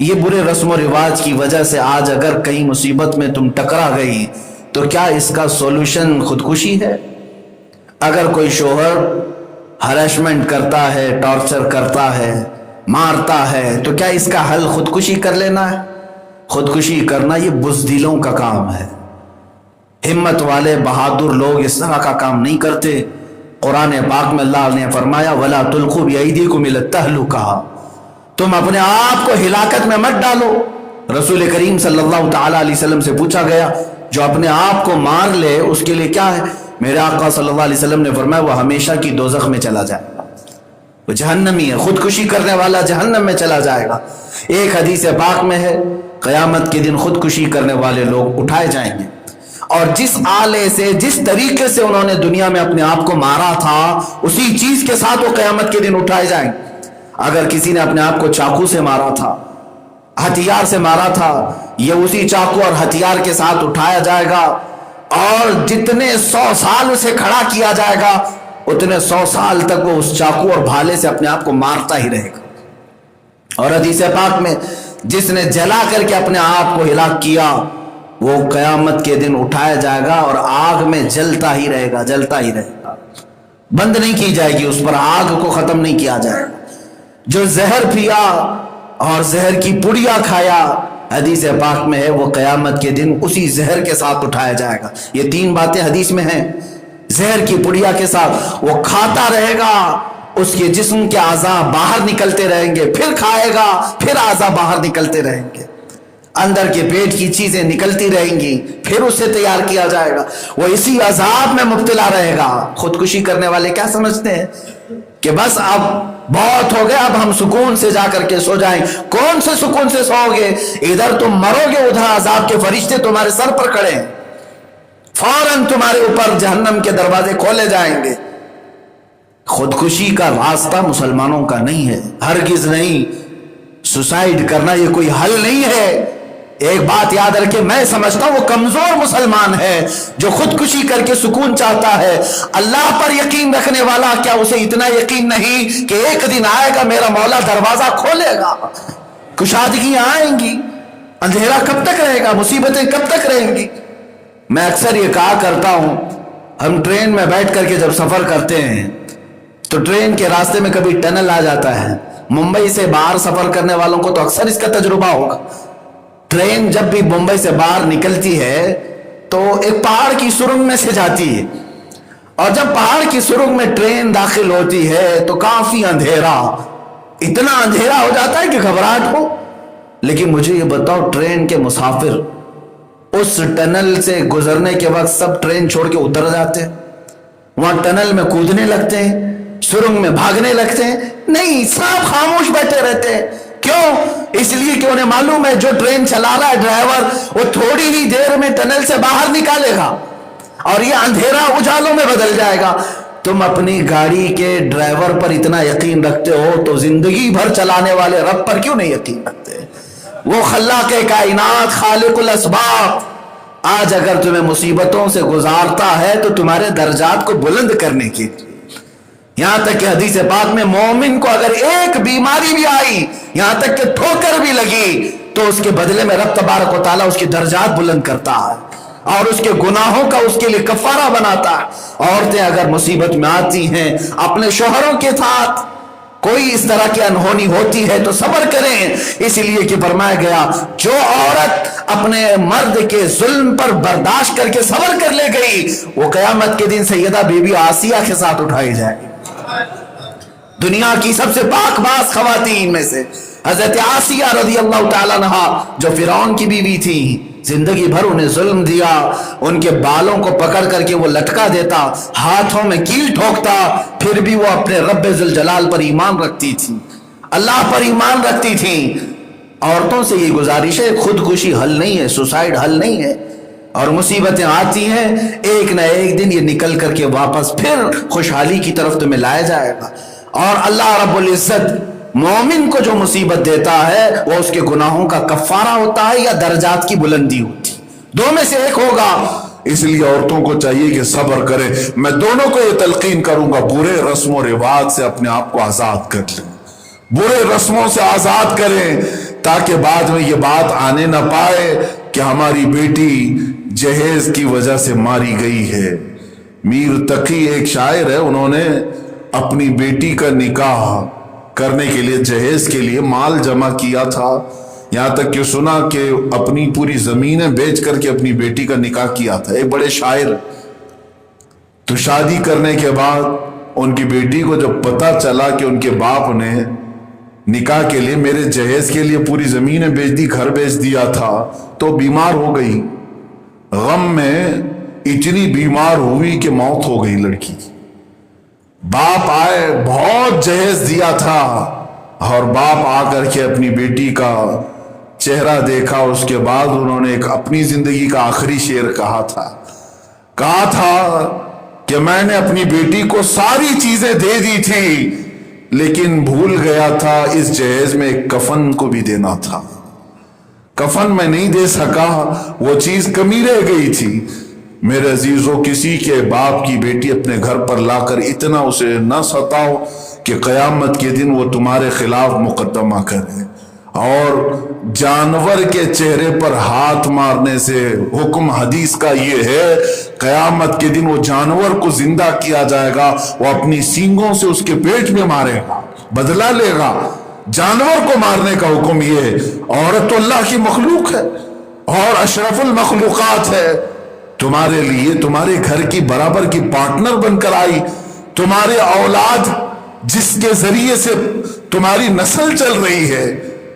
یہ برے رسم و رواج کی وجہ سے آج اگر کہیں مصیبت میں تم ٹکرا گئی تو کیا اس کا سولوشن خودکشی ہے؟ اگر کوئی شوہر ہراسمنٹ کرتا ہے، ٹارچر کرتا ہے، مارتا ہے، تو کیا اس کا حل خودکشی کر لینا ہے؟ خودکشی کرنا یہ بزدلوں کا کام ہے، ہمت والے بہادر لوگ اس طرح کا کام نہیں کرتے۔ قرآن پاک میں اللہ نے فرمایا وَلَا تُلْقُوا بِأَيْدِيكُمْ إِلَى التَّهْلُكَةِ، تم اپنے آپ کو ہلاکت میں مت ڈالو۔ رسول کریم صلی اللہ تعالیٰ علیہ وسلم سے پوچھا گیا جو اپنے آپ کو مار لے اس کے لیے کیا ہے؟ میرے آقا صلی اللہ علیہ وسلم نے فرمایا وہ ہمیشہ کی دوزخ میں چلا جائے گا، وہ جہنمی ہے، خودکشی کرنے والا جہنم میں چلا جائے گا۔ ایک حدیث پاک میں ہے قیامت کے دن خودکشی کرنے والے لوگ اٹھائے جائیں گے، اور جس آلے سے، جس طریقے سے انہوں نے دنیا میں اپنے آپ کو مارا تھا اسی چیز کے ساتھ وہ قیامت کے دن اٹھائے جائیں گے۔ اگر کسی نے اپنے آپ کو چاقو سے مارا تھا، ہتھیار سے مارا تھا، یہ اسی چاقو اور ہتھیار کے ساتھ اٹھایا جائے گا، اور جتنے 100 سال اسے کھڑا کیا جائے گا اتنے 100 سال تک وہ اس چاقو اور بھالے سے اپنے آپ کو مارتا ہی رہے گا۔ اور حدیث پاک میں جس نے جلا کر کے اپنے آپ کو ہلاک کیا وہ قیامت کے دن اٹھایا جائے گا اور آگ میں جلتا ہی رہے گا، جلتا ہی رہے گا، بند نہیں کی جائے گی، اس پر آگ کو ختم نہیں کیا جائے گا۔ جو زہر پیا اور زہر کی پڑیا کھایا، حدیث پاک میں ہے وہ قیامت کے دن اسی زہر کے ساتھ اٹھایا جائے گا۔ یہ 3 باتیں حدیث میں ہیں، زہر کی پڑیا کے ساتھ وہ کھاتا رہے گا، اس کے جسم کے اعضاء باہر نکلتے رہیں گے، پھر کھائے گا، پھر اعضاء باہر نکلتے رہیں گے، اندر کے پیٹ کی چیزیں نکلتی رہیں گی، پھر اسے تیار کیا جائے گا، وہ اسی عذاب میں مبتلا رہے گا۔ خودکشی کرنے والے کیا سمجھتے ہیں کہ بس اب بہت ہو گیا، اب ہم سکون سے جا کر کے سو جائیں۔ کون سے سکون سے سو گے؟ ادھر تم مرو گے، ادھر عذاب کے فرشتے تمہارے سر پر کھڑے ہیں، فوراً تمہارے اوپر جہنم کے دروازے کھولے جائیں گے۔ خودکشی کا راستہ مسلمانوں کا نہیں ہے، ہرگز نہیں۔ سوسائڈ کرنا یہ کوئی حل نہیں ہے۔ ایک بات یاد رکھے، میں سمجھتا ہوں وہ کمزور مسلمان ہے جو خودکشی کر کے سکون چاہتا ہے۔ اللہ پر یقین رکھنے والا کیا اسے اتنا یقین نہیں کہ ایک دن آئے گا میرا مولا دروازہ کھولے گا، کشادگیاں آئیں گی، اندھیرا کب تک رہے گا، مصیبتیں کب تک رہیں گی؟ میں اکثر یہ کہا کرتا ہوں، ہم ٹرین میں بیٹھ کر کے جب سفر کرتے ہیں تو ٹرین کے راستے میں کبھی ٹنل آ جاتا ہے۔ ممبئی سے باہر سفر کرنے والوں کو تو اکثر اس کا تجربہ ہوگا۔ ٹرین جب بھی ممبئی سے باہر نکلتی ہے تو ایک پہاڑ کی سرنگ میں سے جاتی ہے، اور جب پہاڑ کی سرنگ میں ٹرین داخل ہوتی ہے تو کافی اندھیرا، اتنا اندھیرا ہو جاتا ہے کہ گھبراہٹ ہو۔ لیکن مجھے یہ بتاؤ، ٹرین کے مسافر اس ٹنل سے گزرنے کے وقت سب ٹرین چھوڑ کے اتر جاتے ہیں، وہاں ٹنل میں کودنے لگتے ہیں، سرنگ میں بھاگنے لگتے ہیں؟ نہیں، سب خاموش بیٹھے رہتے ہیں۔ کیوں؟ اس لیے کہ انہیں معلوم ہے جو ٹرین چلا رہا ہے ڈرائیور، وہ تھوڑی ہی دیر میں ٹنل سے باہر نکالے گا اور یہ اندھیرا اجالوں میں بدل جائے گا۔ تم اپنی گاڑی کے ڈرائیور پر اتنا یقین رکھتے ہو تو زندگی بھر چلانے والے رب پر کیوں نہیں یقین رکھتے؟ وہ خلاق کائنات، خالق الاسباب، آج اگر تمہیں مصیبتوں سے گزارتا ہے تو تمہارے درجات کو بلند کرنے کے لیے۔ یہاں تک کہ حدیث پاک میں مومن کو اگر ایک بیماری بھی آئی، یہاں تک کہ ٹھوکر بھی لگی، تو اس کے بدلے میں رب تبارک و تعالیٰ اس کی درجات بلند کرتا ہے اور اس کے گناہوں کا اس کے لیے کفارہ بناتا ہے۔ عورتیں اگر مصیبت میں آتی ہیں، اپنے شوہروں کے ساتھ کوئی اس طرح کی انہونی ہوتی ہے تو صبر کریں، اس لیے کہ فرمایا گیا جو عورت اپنے مرد کے ظلم پر برداشت کر کے صبر کر لے گئی، وہ قیامت کے دن سیدہ بی بی آسیہ کے ساتھ اٹھائی جائے گی۔ دنیا کی سب سے پاک باز خواتین میں سے حضرت آسیہ رضی اللہ تعالیٰ عنہ، جو فرعون کی بیوی تھی، زندگی بھر انہیں ظلم دیا، ان کے بالوں کو پکڑ کر کے وہ لٹکا دیتا، ہاتھوں میں کیل ٹھوکتا، پھر بھی وہ اپنے رب ذوالجلال پر ایمان رکھتی تھی، اللہ پر ایمان رکھتی تھی۔ عورتوں سے یہ گزارش ہے، خودکشی حل نہیں ہے، سوسائڈ حل نہیں ہے، اور مصیبتیں آتی ہیں، ایک نہ ایک دن یہ نکل کر کے واپس پھر خوشحالی کی طرف تمہیں لایا جائے گا۔ اور اللہ رب العزت مومن کو جو مصیبت دیتا ہے وہ اس کے گناہوں کا کفارہ ہوتا ہے یا درجات کی بلندی ہوتی، دو میں سے ایک ہوگا۔ اس لیے عورتوں کو چاہیے کہ صبر کریں۔ میں دونوں کو یہ تلقین کروں گا، برے رسم و رواج سے اپنے آپ کو آزاد کر لیں، برے رسموں سے آزاد کریں، تاکہ بعد میں یہ بات آنے نہ پائے کہ ہماری بیٹی جہیز کی وجہ سے ماری گئی ہے۔ میر تقی ایک شاعر ہے، انہوں نے اپنی بیٹی کا نکاح کرنے کے لیے جہیز کے لیے مال جمع کیا تھا، یہاں تک کہ سنا کہ اپنی پوری زمینیں بیچ کر کے اپنی بیٹی کا نکاح کیا تھا، ایک بڑے شاعر۔ تو شادی کرنے کے بعد ان کی بیٹی کو جب پتہ چلا کہ ان کے باپ نے نکاح کے لیے میرے جہیز کے لیے پوری زمینیں بیچ دی، گھر بیچ دیا تھا، تو بیمار ہو گئی، غم میں اتنی بیمار ہوئی کہ موت ہو گئی لڑکی۔ باپ آئے، بہت جہیز دیا تھا، اور باپ آ کر کے اپنی بیٹی کا چہرہ دیکھا، اس کے بعد انہوں نے ایک اپنی زندگی کا آخری شعر کہا تھا کہ میں نے اپنی بیٹی کو ساری چیزیں دے دی تھی، لیکن بھول گیا تھا اس جہیز میں ایک کفن کو بھی دینا تھا، کفن میں نہیں دے سکا، وہ چیز کمی رہ گئی تھی۔ میرے عزیزو، کسی کے باپ کی بیٹی اپنے گھر پر لا کر اتنا اسے نہ ستاؤ کہ قیامت کے دن وہ تمہارے خلاف مقدمہ کرے۔ اور جانور کے چہرے پر ہاتھ مارنے سے حکم حدیث کا یہ ہے، قیامت کے دن وہ جانور کو زندہ کیا جائے گا، وہ اپنی سینگوں سے اس کے پیٹ میں مارے گا، بدلہ لے گا۔ جانور کو مارنے کا حکم یہ ہے۔ عورت تو اللہ کی مخلوق ہے اور اشرف المخلوقات ہے، تمہارے لیے تمہارے گھر کی برابر کی پارٹنر بن کر آئی، تمہارے اولاد جس کے ذریعے سے تمہاری نسل چل رہی ہے،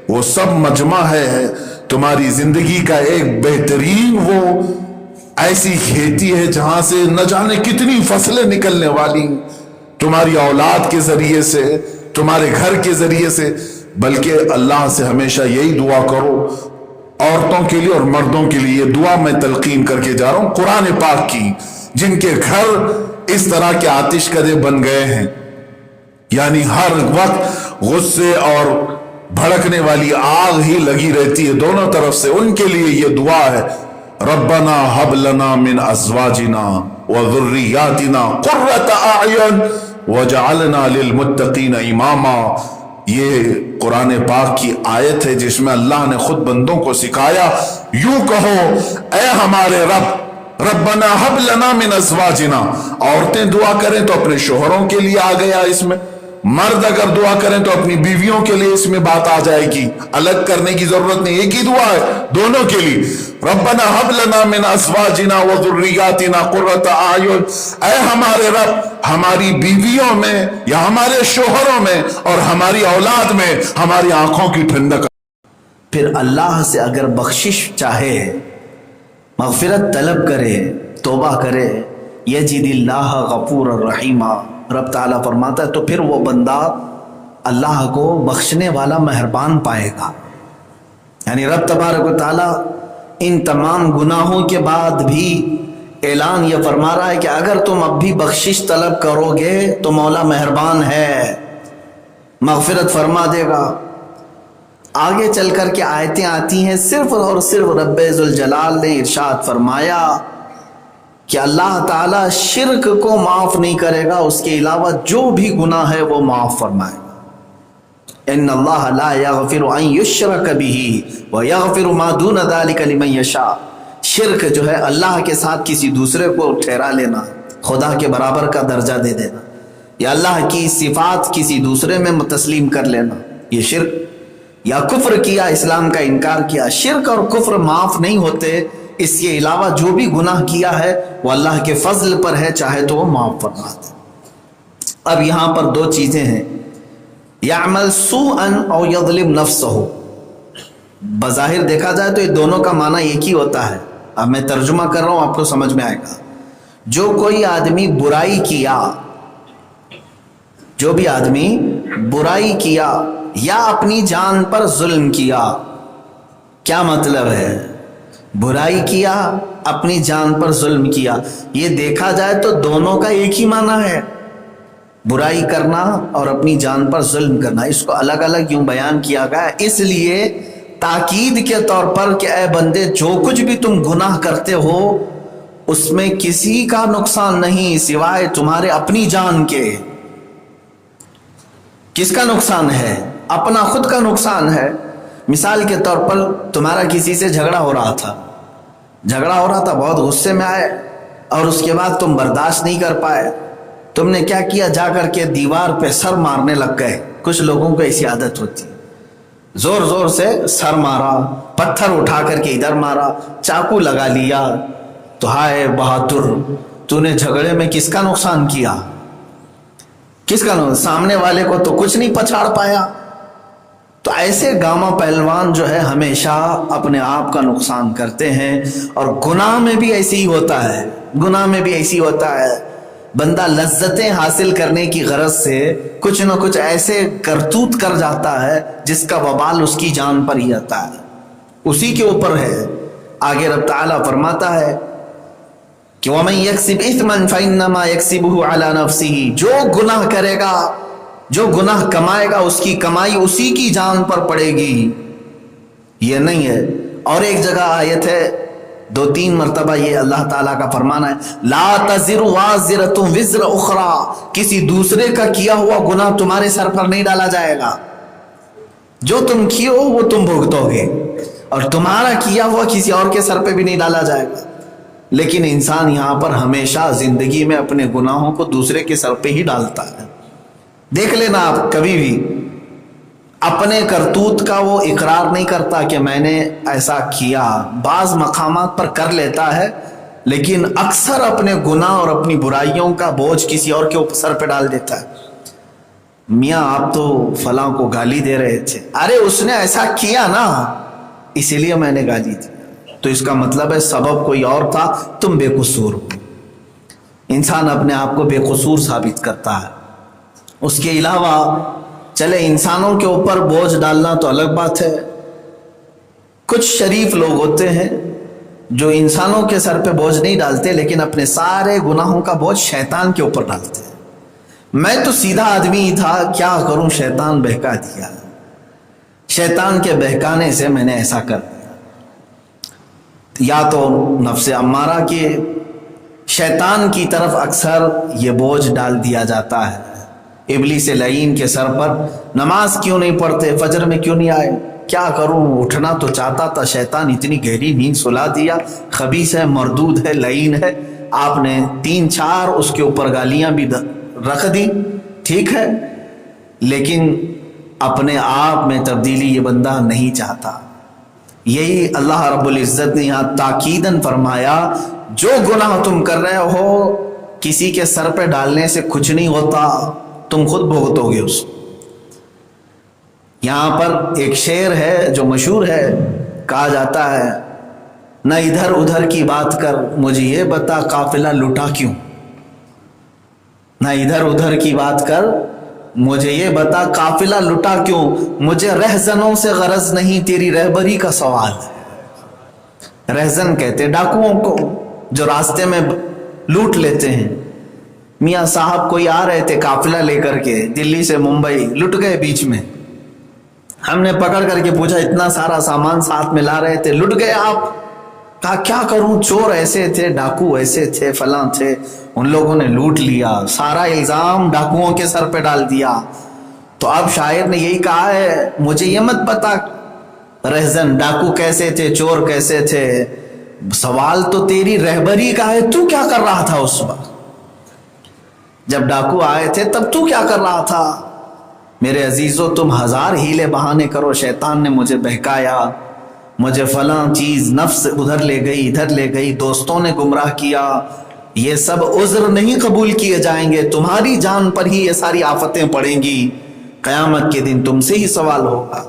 وہ سب مجمع ہے تمہاری زندگی کا ایک بہترین وہ ایسی کھیتی ہے جہاں سے نہ جانے کتنی فصلیں نکلنے والی تمہاری اولاد کے ذریعے سے، تمہارے گھر کے ذریعے سے۔ بلکہ اللہ سے ہمیشہ یہی دعا کرو، عورتوں کے لیے اور مردوں کے لیے یہ دعا میں تلقین کر کے جا رہا ہوں قرآن پاک کی، جن کے گھر اس طرح کے آتش کدے بن گئے ہیں، یعنی ہر وقت غصے اور بھڑکنے والی آگ ہی لگی رہتی ہے دونوں طرف سے، ان کے لیے یہ دعا ہے، ربنا حب لنا من ازواجنا وذریاتنا قرۃ اعین وجعلنا للمتقین اماما۔ یہ قرآن پاک کی آیت ہے جس میں اللہ نے خود بندوں کو سکھایا، یوں کہو اے ہمارے رب، ربنا حب لنا من ازواجنا، عورتیں دعا کریں تو اپنے شوہروں کے لیے آ گیا اس میں، مرد اگر دعا کریں تو اپنی بیویوں کے لیے اس میں بات آ جائے گی، الگ کرنے کی ضرورت نہیں، ایک ہی دعا ہے دونوں کے لیے، ربنا حب لنا من ازواجنا وذریاتنا قرۃ اعین، اے ہمارے رب ہماری بیویوں میں یا ہمارے شوہروں میں اور ہماری اولاد میں ہماری آنکھوں کی ٹھنڈک۔ پھر اللہ سے اگر بخشش چاہے، مغفرت طلب کرے، توبہ کرے، یجد اللہ غفور الرحیم، رب تعالیٰ فرماتا ہے تو پھر وہ بندہ اللہ کو بخشنے والا مہربان پائے گا۔ یعنی رب تبارک و تعالیٰ ان تمام گناہوں کے بعد بھی اعلان یہ فرما رہا ہے کہ اگر تم اب بھی بخشش طلب کرو گے تو مولا مہربان ہے، مغفرت فرما دے گا۔ آگے چل کر کے آیتیں آتی ہیں، صرف اور صرف رب ذوالجلال نے ارشاد فرمایا کہ اللہ تعالیٰ شرک کو معاف نہیں کرے گا، اس کے علاوہ جو بھی گناہ ہے وہ معاف فرمائے گا۔ ان اللہ لا یغفر ان یشرک بہ ویغفر ما دون ذلک لمن یشاء۔ شرک جو ہے اللہ کے ساتھ کسی دوسرے کو ٹھہرا لینا، خدا کے برابر کا درجہ دے دینا، یا اللہ کی صفات کسی دوسرے میں تسلیم کر لینا، یہ شرک، یا کفر کیا، اسلام کا انکار کیا۔ شرک اور کفر معاف نہیں ہوتے، اس کے علاوہ جو بھی گناہ کیا ہے وہ اللہ کے فضل پر ہے، چاہے تو وہ معاف فرما دے۔ اب یہاں پر دو چیزیں ہیں، یعمل سوءا او یظلم نفسہ۔ بظاہر دیکھا جائے تو یہ دونوں کا معنی ایک ہی ہوتا ہے، اب میں ترجمہ کر رہا ہوں آپ کو سمجھ میں آئے گا۔ جو کوئی آدمی برائی کیا، جو بھی آدمی برائی کیا یا اپنی جان پر ظلم کیا، کیا مطلب ہے؟ برائی کیا، اپنی جان پر ظلم کیا، یہ دیکھا جائے تو دونوں کا ایک ہی معنی ہے، برائی کرنا اور اپنی جان پر ظلم کرنا۔ اس کو الگ الگ یوں بیان کیا گیا اس لیے تاکید کے طور پر کہ اے بندے جو کچھ بھی تم گناہ کرتے ہو اس میں کسی کا نقصان نہیں سوائے تمہارے اپنی جان کے۔ کس کا نقصان ہے؟ اپنا خود کا نقصان ہے۔ مثال کے طور پر تمہارا کسی سے جھگڑا ہو رہا تھا، بہت غصے میں آئے اور اس کے بعد تم برداشت نہیں کر پائے، تم نے کیا کیا؟ جا کر کے دیوار پہ سر مارنے لگ گئے۔ کچھ لوگوں کو ایسی عادت ہوتی ہے، زور زور سے سر مارا، پتھر اٹھا کر کے ادھر مارا، چاقو لگا لیا، تو ہائے بہادر، تو نے جھگڑے میں کس کا نقصان کیا؟ کس کا نقصان؟ سامنے والے کو تو کچھ نہیں پچھاڑ پایا۔ تو ایسے گاما پہلوان جو ہے ہمیشہ اپنے آپ کا نقصان کرتے ہیں، اور گناہ میں بھی ایسے ہی ہوتا ہے، بندہ لذتیں حاصل کرنے کی غرض سے کچھ نہ کچھ ایسے کرتوت کر جاتا ہے جس کا وبال اس کی جان پر ہی آتا ہے، اسی کے اوپر ہے۔ آگے رب تعالیٰ فرماتا ہے کہ وَمَن يَكْسِبْ إِثْمًا فَإِنَّمَا يَكْسِبُهُ عَلَى نَفْسِهِ، جو گناہ کرے گا، جو گناہ کمائے گا، اس کی کمائی اسی کی جان پر پڑے گی، یہ نہیں ہے۔ اور ایک جگہ آیت ہے، 2-3 مرتبہ یہ اللہ تعالیٰ کا فرمانا ہے، لا تزر وازرۃ وزر اخرى، کسی دوسرے کا کیا ہوا گناہ تمہارے سر پر نہیں ڈالا جائے گا، جو تم کیے ہو وہ تم بھگتو گے، اور تمہارا کیا ہوا کسی اور کے سر پہ بھی نہیں ڈالا جائے گا۔ لیکن انسان یہاں پر ہمیشہ زندگی میں اپنے گناہوں کو دوسرے کے سر پہ ہی ڈالتا ہے۔ دیکھ لینا آپ کبھی بھی اپنے کرتوت کا وہ اقرار نہیں کرتا کہ میں نے ایسا کیا، بعض مقامات پر کر لیتا ہے لیکن اکثر اپنے گناہ اور اپنی برائیوں کا بوجھ کسی اور کے سر پہ ڈال دیتا ہے۔ میاں آپ تو فلاں کو گالی دے رہے تھے، ارے اس نے ایسا کیا نا اسی لیے میں نے گالی دی، تو اس کا مطلب ہے سبب کوئی اور تھا، تم بے قصور ہو۔ انسان اپنے آپ کو بے قصور ثابت کرتا ہے۔ اس کے علاوہ چلے انسانوں کے اوپر بوجھ ڈالنا تو الگ بات ہے، کچھ شریف لوگ ہوتے ہیں جو انسانوں کے سر پہ بوجھ نہیں ڈالتے لیکن اپنے سارے گناہوں کا بوجھ شیطان کے اوپر ڈالتے ہیں۔ میں تو سیدھا آدمی تھا، کیا کروں، شیطان بہکا دیا، شیطان کے بہکانے سے میں نے ایسا کر دیا۔ یا تو نفس امارہ کے شیطان کی طرف اکثر یہ بوجھ ڈال دیا جاتا ہے، ابلیس لعین کے سر پر نماز کیوں نہیں پڑھتے، فجر میں کیوں نہیں آئے، کیا کروں، اٹھنا تو چاہتا تھا، شیطان اتنی گہری نیند سلا دیا، خبیث ہے، مردود ہے، لعین ہے۔ آپ نے 3-4 اس کے اوپر گالیاں بھی رکھ دی، ٹھیک ہے، لیکن اپنے آپ میں تبدیلی یہ بندہ نہیں چاہتا۔ یہی اللہ رب العزت نے یہاں تاکیداً فرمایا، جو گناہ تم کر رہے ہو کسی کے سر پہ ڈالنے سے کچھ نہیں ہوتا، تم خود بھگتو گے اس کو۔ یہاں پر ایک شعر ہے جو مشہور ہے، کہا جاتا ہے، نہ ادھر ادھر کی بات کر مجھے یہ بتا قافلہ لٹا کیوں، نہ ادھر ادھر کی بات کر مجھے یہ بتا قافلہ لٹا کیوں، مجھے رہزنوں سے غرض نہیں تیری رہبری کا سوال ہے۔ رہزن کہتے ڈاکوؤں کو جو راستے میں لوٹ لیتے ہیں۔ میاں صاحب کوئی آ رہے تھے قافلہ لے کر کے دلی سے ممبئی، لٹ گئے بیچ میں، ہم نے پکڑ کر کے پوچھا اتنا سارا سامان ساتھ میں لا رہے تھے، لٹ گئے آپ؟ کہا کیا کروں، چور ایسے تھے، ڈاکو ایسے تھے، فلاں تھے، ان لوگوں نے لوٹ لیا، سارا الزام ڈاکوؤں کے سر پہ ڈال دیا۔ تو اب شاعر نے یہی کہا ہے، مجھے یہ مت پتا رہزن ڈاکو کیسے تھے، چور کیسے تھے، سوال تو تیری رہبری کا ہے، تو کیا کر رہا تھا اس وقت جب ڈاکو آئے تھے، تب تو کیا کر رہا تھا؟ میرے عزیزو، تم ہزار ہیلے بہانے کرو، شیطان نے مجھے بہکایا، مجھے فلاں چیز نفس ادھر لے گئی، ادھر لے گئی، دوستوں نے گمراہ کیا، یہ سب عذر نہیں قبول کیے جائیں گے، تمہاری جان پر ہی یہ ساری آفتیں پڑیں گی، قیامت کے دن تم سے ہی سوال ہوگا۔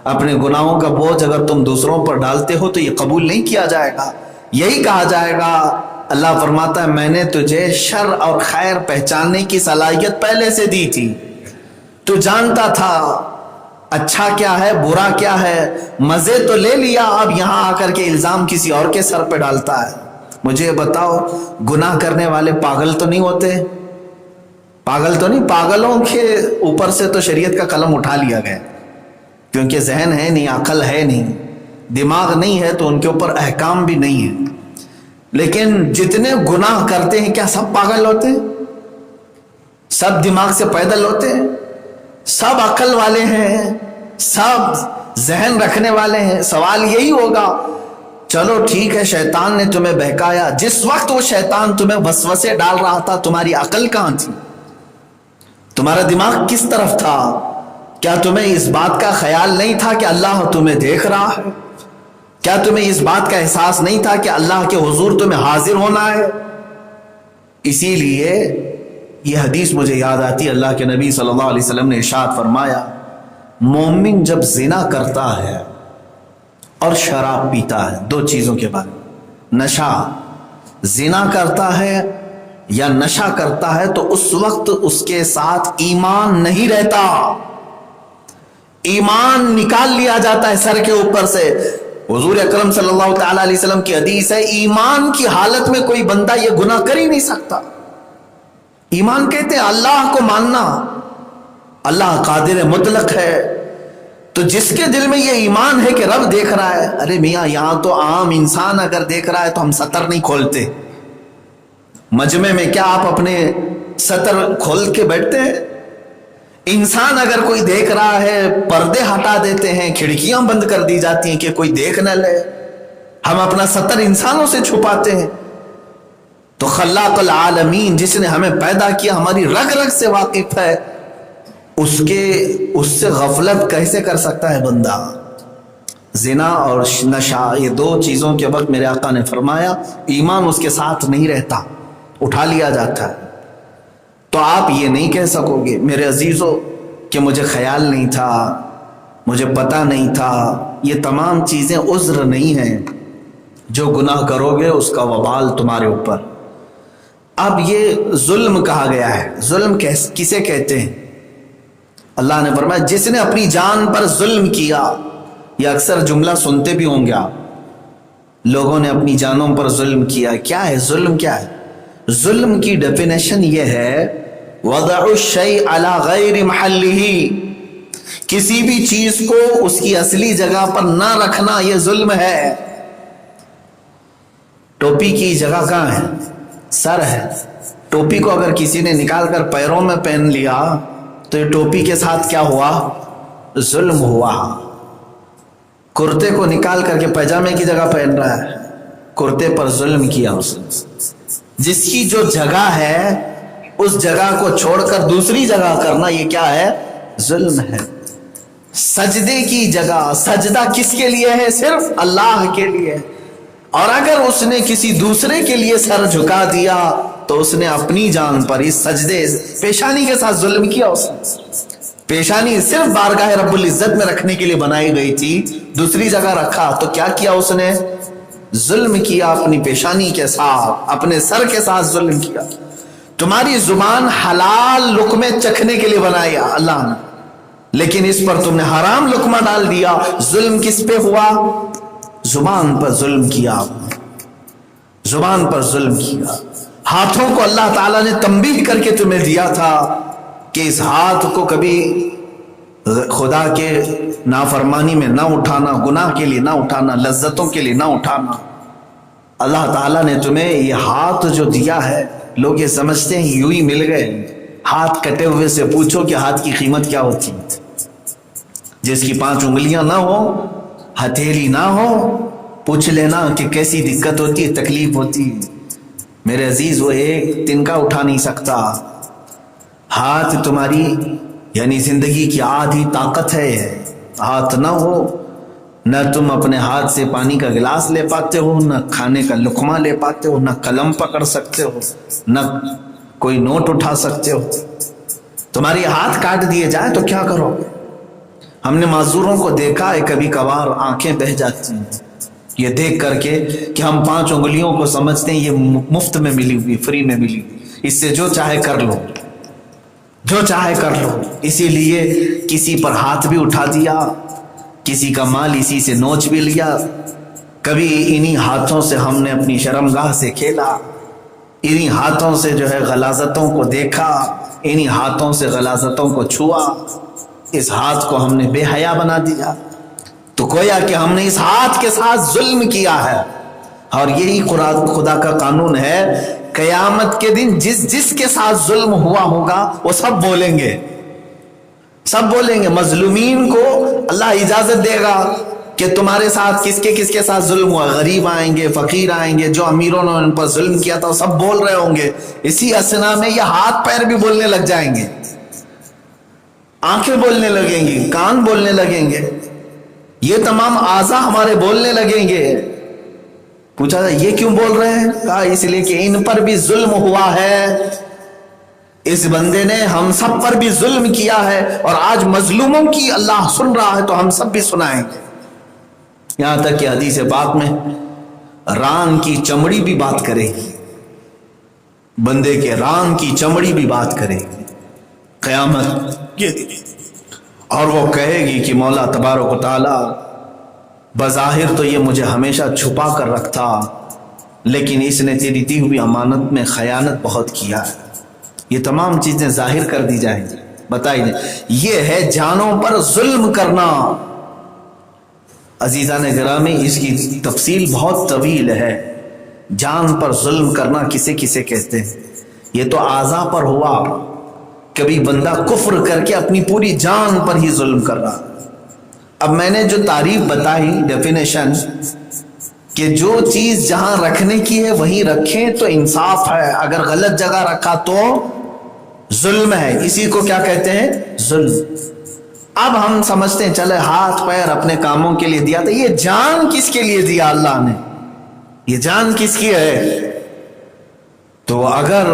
اپنے گناہوں کا بوجھ اگر تم دوسروں پر ڈالتے ہو تو یہ قبول نہیں کیا جائے گا، یہی کہا جائے گا۔ اللہ فرماتا ہے میں نے تجھے شر اور خیر پہچاننے کی صلاحیت پہلے سے دی تھی، تو جانتا تھا اچھا کیا ہے برا کیا ہے، مزے تو لے لیا، اب یہاں آ کر کے الزام کسی اور کے سر پہ ڈالتا ہے۔ مجھے بتاؤ، گناہ کرنے والے پاگل تو نہیں ہوتے؟ پاگل تو نہیں، پاگلوں کے اوپر سے تو شریعت کا قلم اٹھا لیا گیا، کیونکہ ذہن ہے نہیں، عقل ہے نہیں، دماغ نہیں ہے، تو ان کے اوپر احکام بھی نہیں ہے۔ لیکن جتنے گناہ کرتے ہیں کیا سب پاگل ہوتے ہیں؟ سب دماغ سے پیدل ہوتے ہیں؟ سب عقل والے ہیں؟ سب ذہن رکھنے والے ہیں؟ سوال یہی ہوگا، چلو ٹھیک ہے شیطان نے تمہیں بہکایا، جس وقت وہ شیطان تمہیں وسوسے ڈال رہا تھا تمہاری عقل کہاں تھی؟ تمہارا دماغ کس طرف تھا؟ کیا تمہیں اس بات کا خیال نہیں تھا کہ اللہ تمہیں دیکھ رہا ہے؟ کیا تمہیں اس بات کا احساس نہیں تھا کہ اللہ کے حضور تمہیں حاضر ہونا ہے؟ اسی لیے یہ حدیث مجھے یاد آتی، اللہ کے نبی صلی اللہ علیہ وسلم نے ارشاد فرمایا، مومن جب زنا کرتا ہے اور شراب پیتا ہے، دو چیزوں کے بارے میں، نشہ، زنا کرتا ہے یا نشہ کرتا ہے، تو اس وقت اس کے ساتھ ایمان نہیں رہتا، ایمان نکال لیا جاتا ہے سر کے اوپر سے۔ حضور اکرم صلی اللہ تعالی علیہ وسلم کی حدیث ہے، ایمان کی حالت میں کوئی بندہ یہ گناہ کر ہی نہیں سکتا۔ ایمان کہتے ہیں اللہ کو ماننا، اللہ قادر مطلق ہے، تو جس کے دل میں یہ ایمان ہے کہ رب دیکھ رہا ہے، ارے میاں یہاں تو عام انسان اگر دیکھ رہا ہے تو ہم سطر نہیں کھولتے، مجمع میں کیا آپ اپنے سطر کھول کے بیٹھتے ہیں؟ انسان اگر کوئی دیکھ رہا ہے پردے ہٹا دیتے ہیں، کھڑکیاں بند کر دی جاتی ہیں کہ کوئی دیکھ نہ لے، ہم اپنا سطر انسانوں سے چھپاتے ہیں۔ تو خلاق العالمین جس نے ہمیں پیدا کیا، ہماری رگ رگ سے واقف ہے، اس سے غفلت کیسے کر سکتا ہے بندہ؟ زنا اور نشہ، یہ دو چیزوں کے وقت میرے آقا نے فرمایا ایمان اس کے ساتھ نہیں رہتا، اٹھا لیا جاتا ہے۔ تو آپ یہ نہیں کہہ سکو گے میرے عزیزو کہ مجھے خیال نہیں تھا، مجھے پتہ نہیں تھا، یہ تمام چیزیں عذر نہیں ہیں. جو گناہ کرو گے اس کا وبال تمہارے اوپر. اب یہ ظلم کہا گیا ہے. ظلم کسے کہتے ہیں؟ اللہ نے فرمایا جس نے اپنی جان پر ظلم کیا. یہ اکثر جملہ سنتے بھی ہوں گے آپ، لوگوں نے اپنی جانوں پر ظلم کیا. کیا ہے ظلم؟ کیا ہے ظلم؟ کی ڈیفینیشن یہ ہے وضع الشیء علی غیر محلہ، کسی بھی چیز کو اس کی اصلی جگہ پر نہ رکھنا، یہ ظلم ہے. ٹوپی کی جگہ کہاں ہے؟ سر ہے. ٹوپی کو اگر کسی نے نکال کر پیروں میں پہن لیا تو یہ ٹوپی کے ساتھ کیا ہوا؟ ظلم ہوا. کرتے کو نکال کر کے پائجامے کی جگہ پہن رہا ہے، کرتے پر ظلم کیا اس نے. جس کی جو جگہ ہے اس جگہ کو چھوڑ کر دوسری جگہ کرنا، یہ کیا ہے؟ ظلم ہے. سجدے کی جگہ، سجدہ کس کے لیے ہے؟ صرف اللہ کے لیے. اور اگر اس نے کسی دوسرے کے لیے سر جھکا دیا تو اس نے اپنی جان پر اس سجدے پیشانی کے ساتھ ظلم کیا. اس نے پیشانی صرف بارگاہ رب العزت میں رکھنے کے لیے بنائی گئی تھی، دوسری جگہ رکھا تو کیا کیا اس نے؟ ظلم کیا. اپنی پیشانی کے ساتھ، اپنے سر کے ساتھ ظلم کیا. تمہاری زبان حلال لقمے چکھنے کے لیے بنایا اللہ نے، لیکن اس پر تم نے حرام لقمہ ڈال دیا. ظلم کس پہ ہوا؟ زبان پر ظلم کیا. زبان پر ظلم کیا. ہاتھوں کو اللہ تعالیٰ نے تنبیہ کر کے تمہیں دیا تھا کہ اس ہاتھ کو کبھی خدا کے نافرمانی میں نہ اٹھانا، گناہ کے لیے نہ اٹھانا، لذتوں کے لیے نہ اٹھانا. اللہ تعالیٰ نے تمہیں یہ ہاتھ جو دیا ہے، لوگ یہ سمجھتے ہیں یوں ہی مل گئے. ہاتھ کٹے ہوئے سے پوچھو کہ ہاتھ کی قیمت کیا ہوتی ہے. جس کی 5 انگلیاں نہ ہو، ہتھیلی نہ ہو، پوچھ لینا کہ کیسی دقت ہوتی ہے، تکلیف ہوتی ہے. میرے عزیز وہ ایک تنکا اٹھا نہیں سکتا. ہاتھ تمہاری یعنی زندگی کی آدھی طاقت ہے. ہاتھ نہ ہو نہ تم اپنے ہاتھ سے پانی کا گلاس لے پاتے ہو، نہ کھانے کا لقمہ لے پاتے ہو، نہ قلم پکڑ سکتے ہو، نہ کوئی نوٹ اٹھا سکتے ہو. تمہاری ہاتھ کاٹ دیے جائے تو کیا کرو؟ ہم نے معذوروں کو دیکھا ہے، کبھی کبھار آنکھیں بہہ جاتی ہیں یہ دیکھ کر کے کہ ہم 5 انگلیوں کو سمجھتے ہیں یہ مفت میں ملی ہوئی، فری میں ملی، اس سے جو چاہے کر لو، جو چاہے کر لو. اسی لیے کسی پر ہاتھ بھی اٹھا دیا، کسی کا مال اسی سے نوچ بھی لیا. کبھی انہی ہاتھوں سے ہم نے اپنی شرمگاہ سے کھیلا، انہی ہاتھوں سے جو ہے غلاظتوں کو دیکھا، انہی ہاتھوں سے غلاظتوں کو چھوا. اس ہاتھ کو ہم نے بے حیا بنا دیا. تو گویا کہ ہم نے اس ہاتھ کے ساتھ ظلم کیا ہے. اور یہی خدا کا قانون ہے، قیامت کے دن جس کے ساتھ ظلم ہوا ہوگا وہ سب بولیں گے، سب بولیں گے. مظلومین کو اللہ اجازت دے گا کہ تمہارے ساتھ کس کے ساتھ ظلم ہوا. غریب آئیں گے، فقیر آئیں گے، جو امیروں نے ان پر ظلم کیا تھا وہ سب بول رہے ہوں گے. اسی اثنا میں یہ ہاتھ پیر بھی بولنے لگ جائیں گے، آنکھیں بولنے لگیں گی، کان بولنے لگیں گے، یہ تمام اعضاء ہمارے بولنے لگیں گے. پوچھا تھا یہ کیوں بول رہے ہیں؟ کہا اس لیے کہ ان پر بھی ظلم ہوا ہے. اس بندے نے ہم سب پر بھی ظلم کیا ہے، اور آج مظلوموں کی اللہ سن رہا ہے تو ہم سب بھی سنائیں گے. یہاں تک کہ حدیث پاک میں ران کی چمڑی بھی بات کرے گی، بندے کے ران کی چمڑی بھی بات کرے گی قیامت کے دن. اور وہ کہے گی کہ مولا تبارک و تعالی بظاہر تو یہ مجھے ہمیشہ چھپا کر رکھتا، لیکن اس نے تیری دی ہوئی امانت میں خیانت بہت کیا ہے. یہ تمام چیزیں ظاہر کر دی جائیں گی، بتائی جائیں. یہ ہے جانوں پر ظلم کرنا. عزیزان گرامی، اس کی تفصیل بہت طویل ہے. جان پر ظلم کرنا کسے کسے کہتے ہیں؟ یہ تو اعضاء پر ہوا. کبھی بندہ کفر کر کے اپنی پوری جان پر ہی ظلم کر رہا. اب میں نے جو تعریف بتائی، ڈیفینیشن، کہ جو چیز جہاں رکھنے کی ہے وہیں رکھیں تو انصاف ہے، اگر غلط جگہ رکھا تو ظلم ہے. اسی کو کیا کہتے ہیں؟ ظلم. اب ہم سمجھتے ہیں چلے ہاتھ پیر اپنے کاموں کے لیے دیا تھا، یہ جان کس کے لیے دیا اللہ نے؟ یہ جان کس کی ہے؟ تو اگر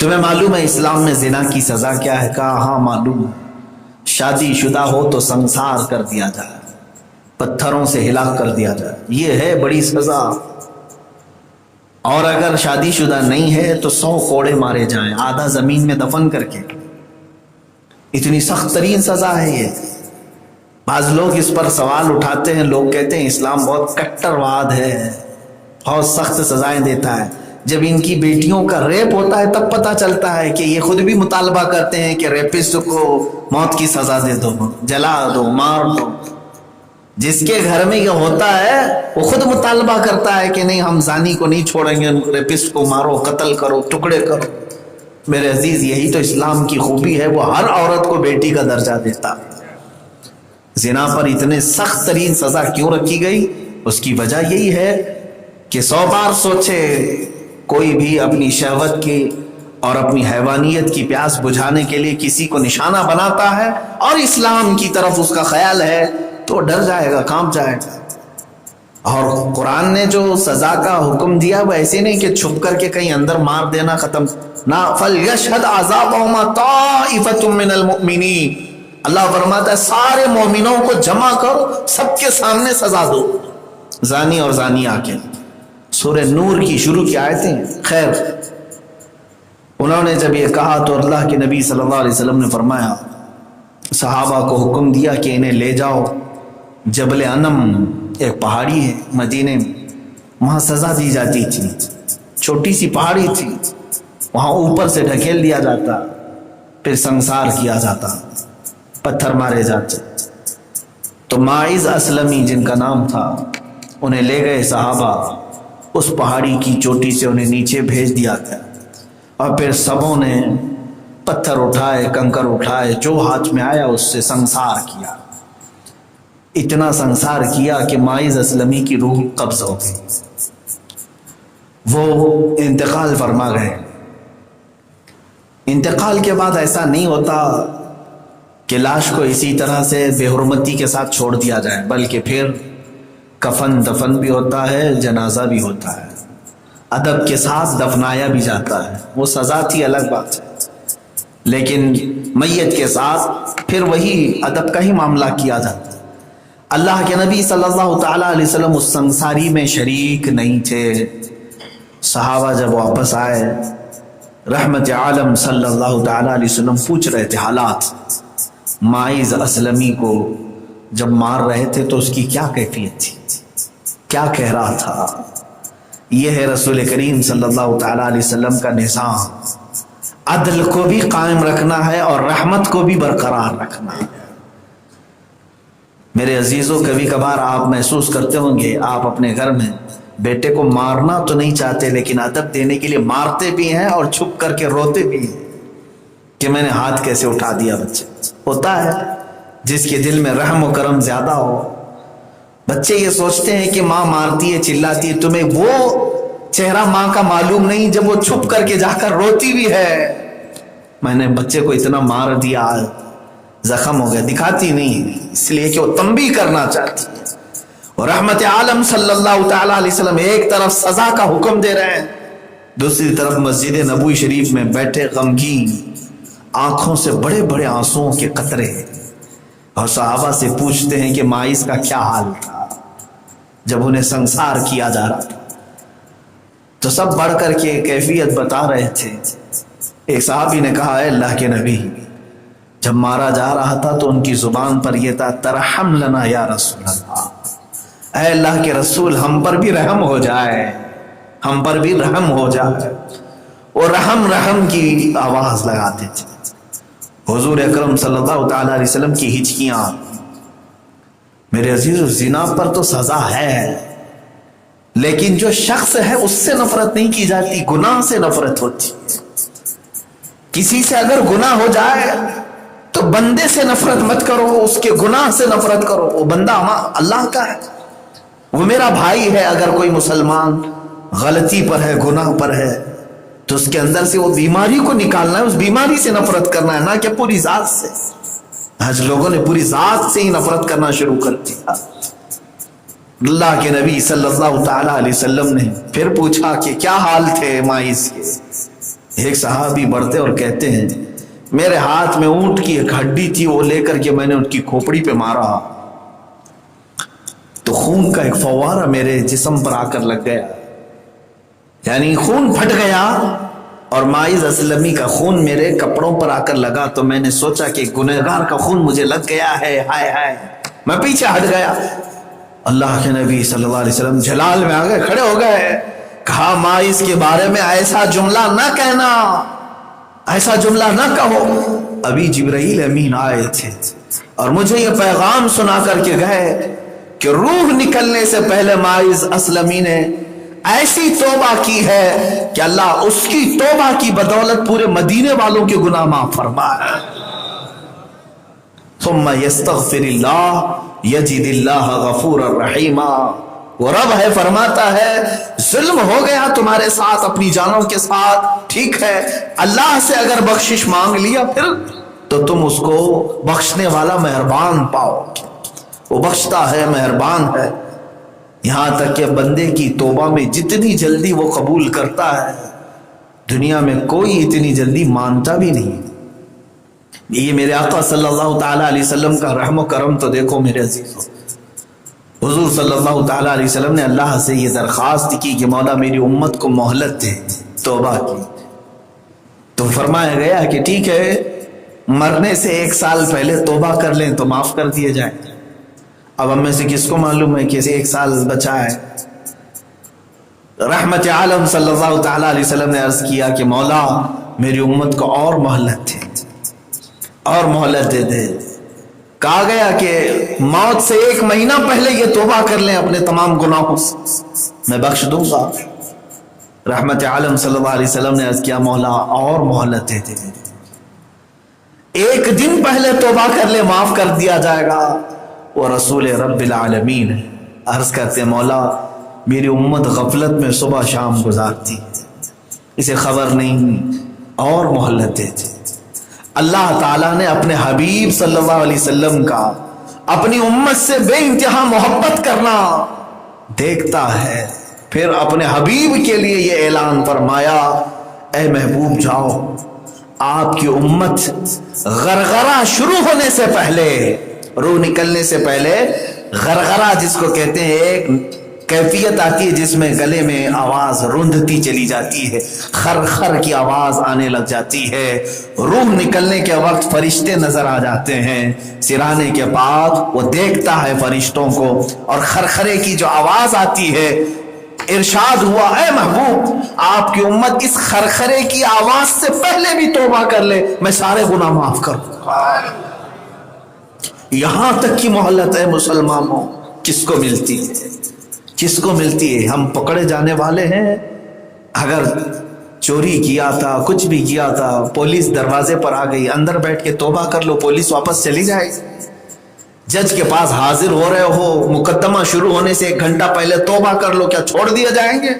تمہیں معلوم ہے اسلام میں زنا کی سزا کیا ہے؟ کہا ہاں معلوم ہے، شادی شدہ ہو تو سنسار کر دیا جائے، پتھروں سے ہلاک کر دیا جائے، یہ ہے بڑی سزا، اور اگر شادی شدہ نہیں ہے تو 100 کوڑے مارے جائیں، آدھا زمین میں دفن کر کے۔ اتنی سخت ترین سزا ہے یہ۔ بعض لوگ اس پر سوال اٹھاتے ہیں، لوگ کہتے ہیں اسلام بہت کٹر واد ہے، بہت سخت سزائیں دیتا ہے۔ جب ان کی بیٹیوں کا ریپ ہوتا ہے تب پتہ چلتا ہے کہ یہ خود بھی مطالبہ کرتے ہیں کہ ریپسٹ کو موت کی سزا دے دو، جلا دو، مار دو۔ جس کے گھر میں یہ ہوتا ہے وہ خود مطالبہ کرتا ہے کہ نہیں ہم زانی کو نہیں چھوڑیں گے، ریپسٹ کو مارو، قتل کرو، ٹکڑے کرو۔ میرے عزیز یہی تو اسلام کی خوبی ہے، وہ ہر عورت کو بیٹی کا درجہ دیتا ہے۔ زنا پر اتنے سخت ترین سزا کیوں رکھی گئی؟ اس کی وجہ یہی ہے کہ 100 بار سوچے، کوئی بھی اپنی شہوت کی اور اپنی حیوانیت کی پیاس بجھانے کے لیے کسی کو نشانہ بناتا ہے اور اسلام کی طرف اس کا خیال ہے تو ڈر جائے گا، کانپ جائے گا۔ اور قرآن نے جو سزا کا حکم دیا وہ ایسے نہیں کہ چھپ کر کے کہیں اندر مار دینا ختم، نہ فَلْيَشْهَدْ عَذَابَهُمَا طَائِفَةٌ مِّنَ الْمُؤْمِنِينَ۔ اللہ فرماتا ہے سارے مومنوں کو جمع کرو، سب کے سامنے سزا دو، زانی اور زانیہ کے۔ سورہ نور کی شروع کی آیتیں۔ خیر، انہوں نے جب یہ کہا تو اللہ کے نبی صلی اللہ علیہ وسلم نے فرمایا، صحابہ کو حکم دیا کہ انہیں لے جاؤ جبل انم، ایک پہاڑی ہے مدینے میں، وہاں سزا دی جاتی تھی، چھوٹی سی پہاڑی تھی، وہاں اوپر سے ڈھکیل دیا جاتا، پھر سنسار کیا جاتا، پتھر مارے جاتے۔ تو ماعز اسلمی جن کا نام تھا، انہیں لے گئے صحابہ، اس پہاڑی کی چوٹی سے انہیں نیچے بھیج دیا گیا، اور پھر سبوں نے پتھر اٹھائے، کنکر اٹھائے، جو ہاتھ میں آیا اس سے سنسار کیا۔ اتنا سنسار کیا کہ ماعز اسلمی کی روح قبض ہو گئی، وہ انتقال فرما گئے۔ انتقال کے بعد ایسا نہیں ہوتا کہ لاش کو اسی طرح سے بے حرمتی کے ساتھ چھوڑ دیا جائے، بلکہ پھر کفن دفن بھی ہوتا ہے، جنازہ بھی ہوتا ہے، ادب کے ساتھ دفنایا بھی جاتا ہے۔ وہ سزا تھی الگ بات ہے، لیکن میت کے ساتھ پھر وہی ادب کا ہی معاملہ کیا جاتا ہے۔ اللہ کے نبی صلی اللہ تعالیٰ علیہ وسلم اس سنساری میں شریک نہیں تھے۔ صحابہ جب واپس آئے، رحمت عالم صلی اللہ تعالیٰ علیہ وسلم پوچھ رہے تھے حالات، ماعز اسلمی کو جب مار رہے تھے تو اس کی کیا کیفیت تھی، کیا کہہ رہا تھا۔ یہ ہے رسول کریم صلی اللہ تعالیٰ علیہ وسلم کا نظام، عدل کو بھی قائم رکھنا ہے اور رحمت کو بھی برقرار رکھنا ہے۔ میرے عزیزوں، کبھی کبھار آپ محسوس کرتے ہوں گے، آپ اپنے گھر میں بیٹے کو مارنا تو نہیں چاہتے لیکن ادب دینے کے لیے مارتے بھی ہیں اور چھپ کر کے روتے بھی ہیں کہ میں نے ہاتھ کیسے اٹھا دیا بچے۔ ہوتا ہے جس کے دل میں رحم و کرم زیادہ ہو، بچے یہ سوچتے ہیں کہ ماں مارتی ہے، چلاتی ہے، تمہیں وہ چہرہ ماں کا معلوم نہیں جب وہ چھپ کر کے جا کر روتی بھی ہے، میں نے بچے کو اتنا مار دیا، زخم ہو گیا، دکھاتی نہیں، اس لیے کہ وہ تنبیہ کرنا چاہتی ہے۔ اور رحمت عالم صلی اللہ تعالیٰ علیہ وسلم ایک طرف سزا کا حکم دے رہے ہیں، دوسری طرف مسجد نبوی شریف میں بیٹھے غمگین، آنکھوں سے بڑے بڑے آنسوؤں کے قطرے، اور صحابہ سے پوچھتے ہیں کہ ماعز کا کیا حال تھا جب انہیں سنسار کیا جا رہا تھا۔ تو سب بڑھ کر کے کیفیت بتا رہے تھے۔ ایک صحابی نے کہا، اے اللہ کے نبی، جب مارا جا رہا تھا تو ان کی زبان پر یہ تھا، ترحم لنا یا رسول اللہ، اے اللہ کے رسول ہم پر بھی رحم ہو جائے، ہم پر بھی رحم ہو جائے۔ اور رحم کی آواز لگاتے تھے۔ حضور اکرم صلی اللہ تعالیٰ علیہ وسلم کی ہچکیاں۔ میرے عزیز، زنا پر تو سزا ہے لیکن جو شخص ہے اس سے نفرت نہیں کی جاتی، گناہ سے نفرت ہوتی ہے۔ کسی سے اگر گناہ ہو جائے تو بندے سے نفرت مت کرو، اس کے گناہ سے نفرت کرو۔ وہ بندہ اللہ کا ہے، وہ میرا بھائی ہے۔ اگر کوئی مسلمان غلطی پر ہے، گناہ پر ہے، تو اس کے اندر سے وہ بیماری کو نکالنا ہے، اس بیماری سے نفرت کرنا ہے، نہ کہ پوری ذات سے۔ آج لوگوں نے پوری ذات سے ہی نفرت کرنا شروع کر دیا۔ اللہ کے نبی صلی اللہ تعالی علیہ وسلم نے پھر پوچھا کہ کیا حال تھے ماعز کے؟ ایک صحابی بڑھتے اور کہتے ہیں میرے ہاتھ میں اونٹ کی ایک ہڈی تھی، وہ لے کر کے میں نے ان کی کھوپڑی پہ مارا تو خون کا ایک فوارہ میرے جسم پر آ کر لگ گیا، یعنی خون پھٹ گیا اور ماعز اسلمی کا خون میرے کپڑوں پر آ کر لگا تو میں نے سوچا کہ گنہگار کا خون مجھے لگ گیا ہے، ہائے ہائے، میں پیچھے ہٹ گیا۔ اللہ کے نبی صلی اللہ علیہ وسلم جلال میں آگے کھڑے ہو گئے، کہا ماعز کے بارے میں ایسا جملہ نہ کہنا، ایسا جملہ نہ کہو۔ ابھی جبرائیل امین آئے تھے اور مجھے یہ پیغام سنا کر کے گئے کہ روح نکلنے سے پہلے ماعز اسلمی نے ایسی توبہ کی ہے کہ اللہ اس کی توبہ کی بدولت پورے مدینے والوں کے گناہ معاف فرمائے۔ ثم یستغفر اللہ یجد اللہ غفور الرحیم، وہ رب ہے فرماتا ہے ظلم ہو گیا تمہارے ساتھ، اپنی جانوں کے ساتھ، ٹھیک ہے، اللہ سے اگر بخشش مانگ لیا پھر تو تم اس کو بخشنے والا مہربان پاؤ، وہ بخشتا ہے، مہربان ہے۔ یہاں تک کہ بندے کی توبہ میں جتنی جلدی وہ قبول کرتا ہے دنیا میں کوئی اتنی جلدی مانتا بھی نہیں۔ یہ میرے آقا صلی اللہ تعالی علیہ وسلم کا رحم و کرم تو دیکھو میرے عزیزو، حضور صلی اللہ تعالی علیہ وسلم نے اللہ سے یہ درخواست کی کہ مولا میری امت کو مہلت دے توبہ کی، تو فرمایا گیا کہ ٹھیک ہے مرنے سے 1 سال پہلے توبہ کر لیں تو معاف کر دیے جائیں۔ اب ہم میں سے کس کو معلوم ہے کہ 1 سال بچا ہے؟ رحمت عالم صلی اللہ تعالی علیہ وسلم نے عرض کیا کہ مولا میری امت کو اور مہلت دے، اور مہلت دے دے۔ کہا گیا کہ موت سے 1 مہینہ پہلے یہ توبہ کر لیں اپنے تمام گناہوں سے، میں بخش دوں گا۔ رحمت عالم صلی اللہ علیہ وسلم نے عرض کیا مولا اور مہلت دے دے، 1 دن پہلے توبہ کر لے معاف کر دیا جائے گا۔ وہ رسول رب العالمین عرض کرتے مولا میری امت غفلت میں صبح شام گزارتی ہے، اسے خبر نہیں، اور مہلت دیتے۔ اللہ تعالیٰ نے اپنے حبیب صلی اللہ علیہ وسلم کا اپنی امت سے بے انتہا محبت کرنا دیکھتا ہے، پھر اپنے حبیب کے لیے یہ اعلان فرمایا اے محبوب جاؤ، آپ کی امت غرغرہ شروع ہونے سے پہلے، روح نکلنے سے پہلے غرغرہ جس کو کہتے ہیں ایک کیفیت آتی ہے جس میں گلے میں آواز رندتی چلی جاتی ہے، خر خر کی آواز آنے لگ جاتی ہے، روح نکلنے کے وقت فرشتے نظر آ جاتے ہیں، سرانے کے بعد وہ دیکھتا ہے فرشتوں کو اور خرخرے کی جو آواز آتی ہے، ارشاد ہوا اے محبوب آپ کی امت اس خرخرے کی آواز سے پہلے بھی توبہ کر لے میں سارے گناہ معاف کر دوں گا۔ یہاں تک کی مہلت ہے مسلمانوں کس کو ملتی ہے؟ کس کو ملتی ہے؟ ہم پکڑے جانے والے ہیں، اگر چوری کیا تھا، کچھ بھی کیا تھا، پولیس دروازے پر آ گئی، اندر بیٹھ کے توبہ کر لو، پولیس واپس چلی جائے گی۔ جج کے پاس حاضر ہو رہے ہو، مقدمہ شروع ہونے سے 1 گھنٹہ پہلے توبہ کر لو، کیا چھوڑ دیے جائیں گے؟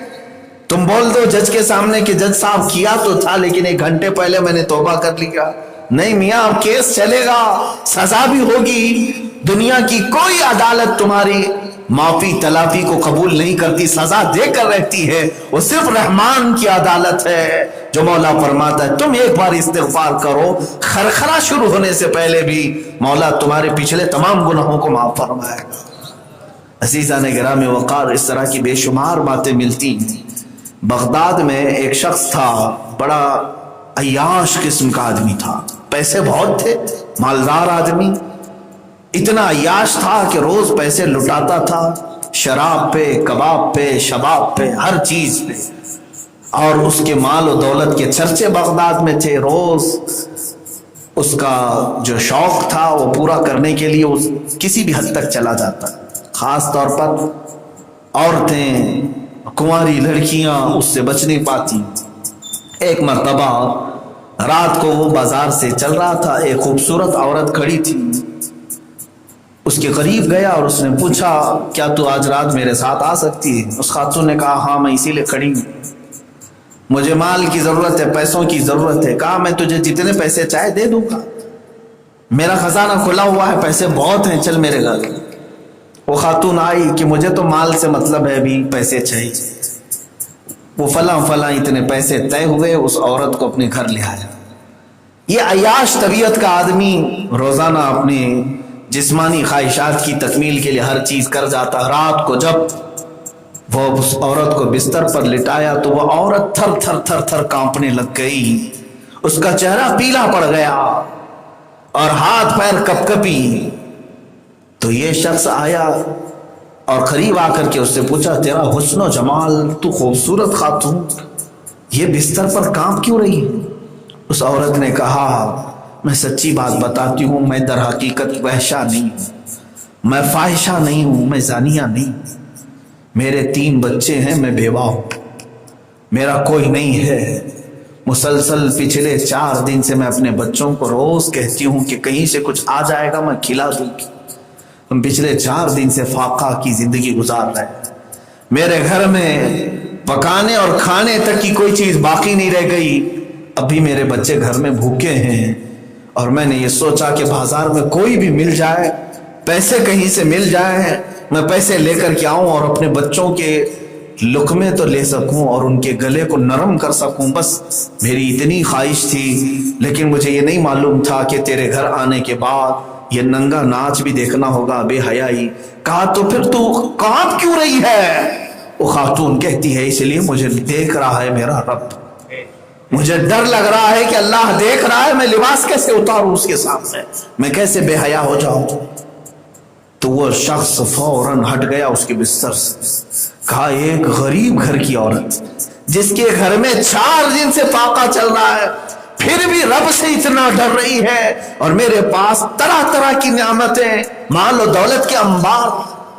تم بول دو جج کے سامنے کہ جج صاحب کیا تو تھا لیکن 1 گھنٹے پہلے میں نے توبہ کر لیا، نہیں میاں اب کیس چلے گا، سزا بھی ہوگی۔ دنیا کی کوئی عدالت تمہاری معافی تلافی کو قبول نہیں کرتی، سزا دے کر رہتی ہے، وہ صرف رحمان کی عدالت ہے جو مولا فرماتا ہے تم ایک بار استغفار کرو، خرخرا شروع ہونے سے پہلے بھی مولا تمہارے پچھلے تمام گناہوں کو معاف فرمائے گا۔ عزیزان گرامی وقار، اس طرح کی بے شمار باتیں ملتی ہیں۔ بغداد میں ایک شخص تھا، بڑا عیاش قسم کا آدمی تھا، پیسے بہت تھے، مالدار آدمی، اتنا عیاش تھا کہ روز پیسے لٹاتا تھا، شراب پہ، کباب پہ، شباب پہ، ہر چیز پہ، اور اس کے مال و دولت کے چرچے بغداد میں تھے۔ روز اس کا جو شوق تھا وہ پورا کرنے کے لیے کسی بھی حد تک چلا جاتا، خاص طور پر عورتیں، کنواری لڑکیاں اس سے بچ نہیں پاتی۔ ایک مرتبہ رات کو وہ بازار سے چل رہا تھا، ایک خوبصورت عورت کھڑی تھی، اس کے قریب گیا اور اس نے پوچھا کیا تو آج رات میرے ساتھ آ سکتی ہے؟ اس خاتون نے کہا ہاں میں اسی لیے کھڑی ہوں، مجھے مال کی ضرورت ہے، پیسوں کی ضرورت ہے۔ کہا میں تجھے جتنے پیسے چاہے دے دوں گا، میرا خزانہ کھلا ہوا ہے، پیسے بہت ہیں، چل میرے گھر۔ وہ خاتون آئی کہ مجھے تو مال سے مطلب ہے، بھی پیسے چاہیے. وہ فلاں فلاں اتنے پیسے طے ہوئے، اس عورت کو اپنے گھر لے آیا. یہ عیاش طبیعت کا آدمی روزانہ اپنے جسمانی خواہشات کی تکمیل کے لیے ہر چیز کر جاتا. رات کو جب وہ اس عورت کو بستر پر لٹایا تو وہ عورت تھر تھر تھر تھر کانپنے لگ گئی. اس کا چہرہ پیلا پڑ گیا اور ہاتھ پیر کپ کپی. تو یہ شخص آیا اور قریب آ کر کے اس سے پوچھا، تیرا حسن و جمال، تو خوبصورت خاتون، یہ بستر پر کانپ کیوں رہی ہے؟ اس عورت نے کہا، میں سچی بات بتاتی ہوں، میں در حقیقت وحشہ نہیں ہوں، میں فاحشہ نہیں ہوں، میں زانیہ نہیں ہوں. میرے 3 بچے ہیں، میں بیوہ ہوں، میرا کوئی نہیں ہے. مسلسل پچھلے 4 دن سے میں اپنے بچوں کو روز کہتی ہوں کہ کہیں سے کچھ آ جائے گا میں کھلا دوں گی. ہم پچھلے 4 دن سے فاقہ کی زندگی گزار رہے ہیں. میرے گھر میں پکانے اور کھانے تک کی کوئی چیز باقی نہیں رہ گئی. اب بھی میرے بچے گھر میں بھوکے ہیں اور میں نے یہ سوچا کہ بازار میں کوئی بھی مل جائے، پیسے کہیں سے مل جائے، میں پیسے لے کر کے آؤں اور اپنے بچوں کے لقمے تو لے سکوں اور ان کے گلے کو نرم کر سکوں. بس میری اتنی خواہش تھی. لیکن مجھے یہ نہیں معلوم تھا کہ تیرے گھر آنے کے بعد یہ ننگا ناچ بھی دیکھنا ہوگا، بے حیائی. کہا، تو پھر تو کانپ کیوں رہی ہے؟ وہ خاتون کہتی ہے، اس لیے مجھے دیکھ رہا ہے میرا رب، مجھے ڈر لگ رہا ہے کہ اللہ دیکھ رہا ہے، میں لباس کیسے اتاروں اس کے سامنے، میں کیسے بے حیا ہو جاؤں. تو وہ شخص فوراً ہٹ گیا اس کے بستر سے. کہا، ایک غریب گھر کی عورت جس کے گھر میں 4 دن سے فاقہ چل رہا ہے، پھر بھی رب سے اتنا ڈر رہی ہے، اور میرے پاس طرح طرح کی نعمتیں، مال و دولت کے انبار،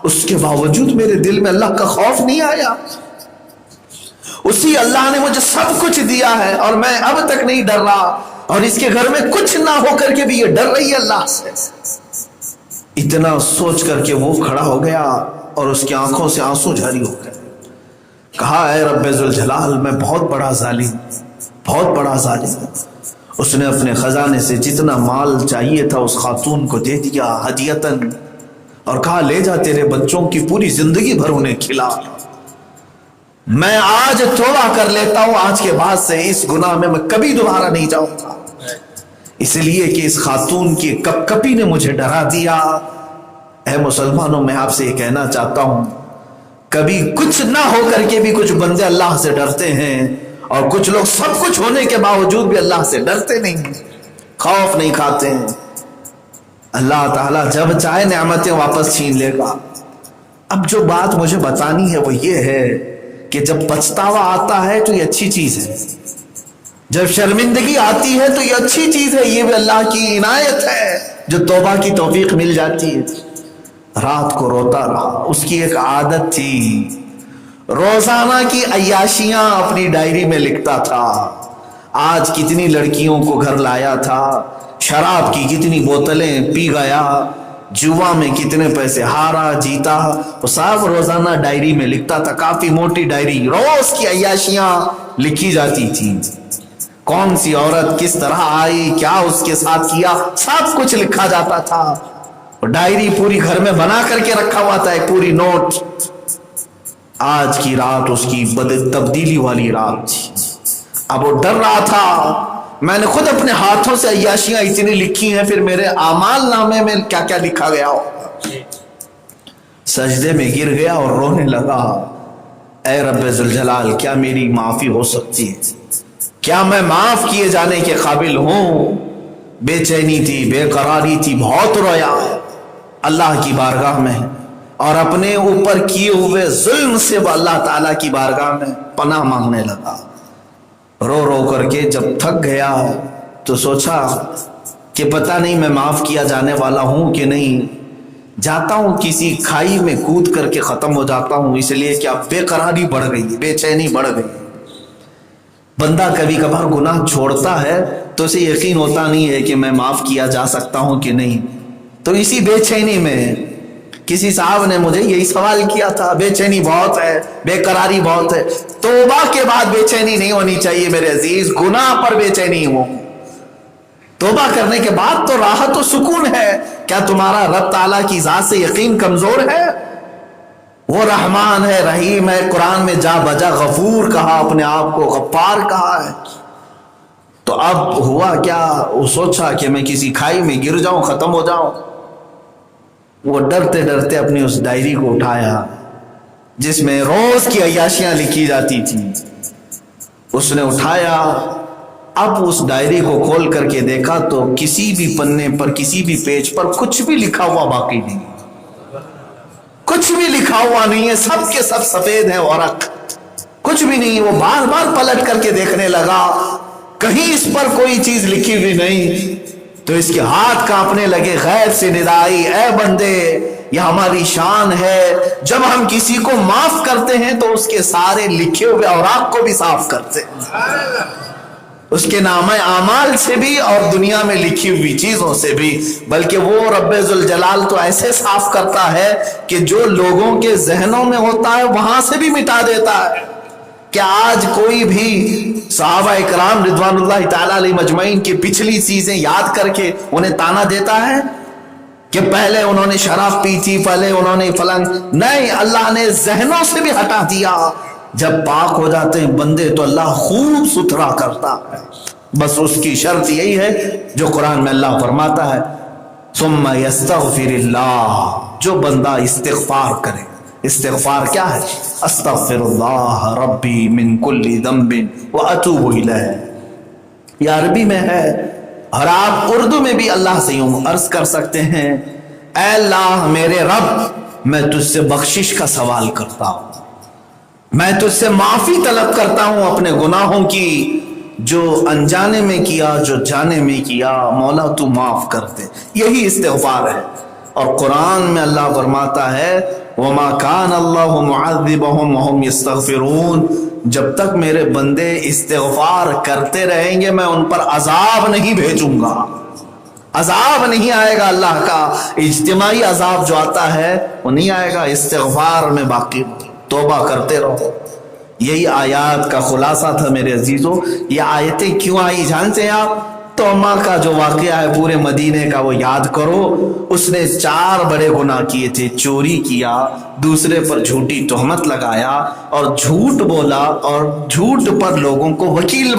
اس کے باوجود میرے دل میں اللہ کا خوف نہیں آیا. اسی اللہ نے مجھے سب کچھ دیا ہے اور میں اب تک نہیں ڈر رہا، اور اس کے گھر میں کچھ نہ ہو کر کے بھی یہ ڈر رہی ہے اللہ سے. اتنا سوچ کر کے وہ کھڑا ہو گیا اور اس کی آنکھوں سے آنسو جاری ہو گئے. کہا، اے رب ذوالجلال، میں بہت بڑا ظالم، بہت بڑا ظالم. اس نے اپنے خزانے سے جتنا مال چاہیے تھا اس خاتون کو دے دیا ہدیتاً، اور کہا، لے جا، تیرے بچوں کی پوری زندگی بھر انہیں کھلا. میں آج توبہ کر لیتا ہوں، آج کے بعد سے اس گناہ میں کبھی دوبارہ نہیں جاؤں گا، اس لیے کہ اس خاتون کی کپ کپی نے مجھے ڈرا دیا. اے مسلمانوں، میں آپ سے یہ کہنا چاہتا ہوں، کبھی کچھ نہ ہو کر کے بھی کچھ بندے اللہ سے ڈرتے ہیں، اور کچھ لوگ سب کچھ ہونے کے باوجود بھی اللہ سے ڈرتے نہیں، خوف نہیں کھاتے ہیں. اللہ تعالیٰ جب چاہے نعمتیں واپس چھین لے گا. اب جو بات مجھے بتانی ہے وہ یہ ہے کہ جب پچھتاوا آتا ہے تو یہ اچھی چیز ہے، جب شرمندگی آتی ہے تو یہ اچھی چیز ہے. یہ بھی اللہ کی عنایت ہے جو توبہ کی توفیق مل جاتی ہے. رات کو روتا رہا. اس کی ایک عادت تھی، روزانہ کی عیاشیاں اپنی ڈائری میں لکھتا تھا. آج کتنی لڑکیوں کو گھر لایا تھا، شراب کی کتنی بوتلیں پی گیا، جوا میں کتنے پیسے ہارا جیتا، وہ سب روزانہ ڈائری میں لکھتا تھا. کافی موٹی ڈائری، روز کی عیاشیاں لکھی جاتی تھی. کون سی عورت کس طرح آئی، کیا اس کے ساتھ کیا، سب کچھ لکھا جاتا تھا. ڈائری پوری گھر میں بنا کر کے رکھا ہوا تھا، ایک پوری نوٹ. آج کی رات اس کی تبدیلی والی رات تھی. اب وہ ڈر رہا تھا، میں نے خود اپنے ہاتھوں سے عیاشیاں اتنی لکھی ہیں، پھر میرے اعمال نامے میں کیا کیا لکھا گیا ہوگا. سجدے میں گر گیا اور رونے لگا. اے رب ذوالجلال، کیا میری معافی ہو سکتی ہے؟ کیا میں معاف کیے جانے کے قابل ہوں؟ بے چینی تھی، بے قراری تھی، بہت رویا اللہ کی بارگاہ میں، اور اپنے اوپر کیے ہوئے ظلم سے وہ اللہ تعالیٰ کی بارگاہ میں پناہ مانگنے لگا. رو رو کر کے جب تھک گیا تو سوچا کہ پتہ نہیں میں معاف کیا جانے والا ہوں کہ نہیں. جاتا ہوں کسی کھائی میں کود کر کے ختم ہو جاتا ہوں، اس لیے کہ اب بے قراری بڑھ گئی، بے چینی بڑھ گئی. بندہ کبھی کبھار گناہ چھوڑتا ہے تو اسے یقین ہوتا نہیں ہے کہ میں معاف کیا جا سکتا ہوں کہ نہیں. تو اسی بے چینی میں کسی صاحب نے مجھے یہی سوال کیا تھا، بے چینی بہت ہے، بے قراری بہت ہے. توبہ کے بعد بے چینی نہیں ہونی چاہیے میرے عزیز، گناہ پر بے چینی ہو. توبہ کرنے کے بعد تو راحت و سکون ہے. کیا تمہارا رب تعالیٰ کی ذات سے یقین کمزور ہے؟ وہ رحمان ہے، رحیم ہے، قرآن میں جا بجا غفور کہا، اپنے آپ کو غفار کہا ہے. تو اب ہوا کیا، وہ سوچا کہ میں کسی کھائی میں گر جاؤں، ختم ہو جاؤں. وہ ڈرتے ڈرتے اپنی اس ڈائری کو اٹھایا جس میں روز کی عیاشیاں لکھی جاتی تھی. اس نے اٹھایا. اب اس ڈائری کو کھول کر کے دیکھا تو کسی بھی پنے پر، کسی بھی پیج پر کچھ بھی لکھا ہوا باقی نہیں، کچھ بھی لکھا ہوا نہیں ہے. سب کے سب سفید ہیں ورق، کچھ بھی نہیں. وہ بار بار پلٹ کر کے دیکھنے لگا، کہیں اس پر کوئی چیز لکھی ہوئی نہیں. تو اس کے ہاتھ کانپنے لگے. غیب سے ندا آئی، اے بندے یہ ہماری شان ہے، جب ہم کسی کو معاف کرتے ہیں تو اس کے سارے لکھے ہوئے اوراق کو بھی صاف کرتے ہیں، اس کے نامہ اعمال سے بھی اور دنیا میں لکھی ہوئی چیزوں سے بھی. بلکہ وہ رب ذوالجلال تو ایسے صاف کرتا ہے کہ جو لوگوں کے ذہنوں میں ہوتا ہے وہاں سے بھی مٹا دیتا ہے. کہ آج کوئی بھی صحابہ اکرام رضوان اللہ تعالی علیہ مجمعین کی پچھلی چیزیں یاد کر کے انہیں تانا دیتا ہے کہ پہلے انہوں نے شراب پی تھی، پہلے انہوں نے فلان؟ نہیں، اللہ نے ذہنوں سے بھی ہٹا دیا. جب پاک ہو جاتے ہیں بندے تو اللہ خوب ستھرا کرتا ہے. بس اس کی شرط یہی ہے جو قرآن میں اللہ فرماتا ہے ثم یستغفر اللہ، جو بندہ استغفار کرے. استغفار کیا ہے؟ استغفر اللہ ربی من کل ذنب واتوب الیہ. یہ عربی میں ہے، اور آپ اردو میں بھی اللہ سے یوں عرض کر سکتے ہیں، اے اللہ میرے رب، میں تجھ سے بخشش کا سوال کرتا ہوں، میں تجھ سے معافی طلب کرتا ہوں اپنے گناہوں کی، جو انجانے میں کیا، جو جانے میں کیا، مولا تو معاف کر دے. یہی استغفار ہے. اور قرآن میں اللہ فرماتا ہے وَمَا كَانَ اللَّهُ مُعَذِّبَهُمْ وَهُمْ يَسْتَغْفِرُونَ، جب تک میرے بندے استغفار کرتے رہیں گے میں ان پر عذاب نہیں بھیجوں گا. عذاب نہیں آئے گا اللہ کا، اجتماعی عذاب جو آتا ہے وہ نہیں آئے گا. استغفار میں باقی توبہ کرتے رہو. یہی آیات کا خلاصہ تھا میرے عزیزوں. یہ آیتیں کیوں آئی جانتے ہیں آپ؟ توما کا جو واقعہ ہے پورے مدینے کا وہ یاد کرو. اس نے 4 بڑے گناہ کیے تھے. چوری کیا، دوسرے پر جھوٹی تہمت لگایا، اور جھوٹ بولا، اور جھوٹ پر لوگوں کو وکیل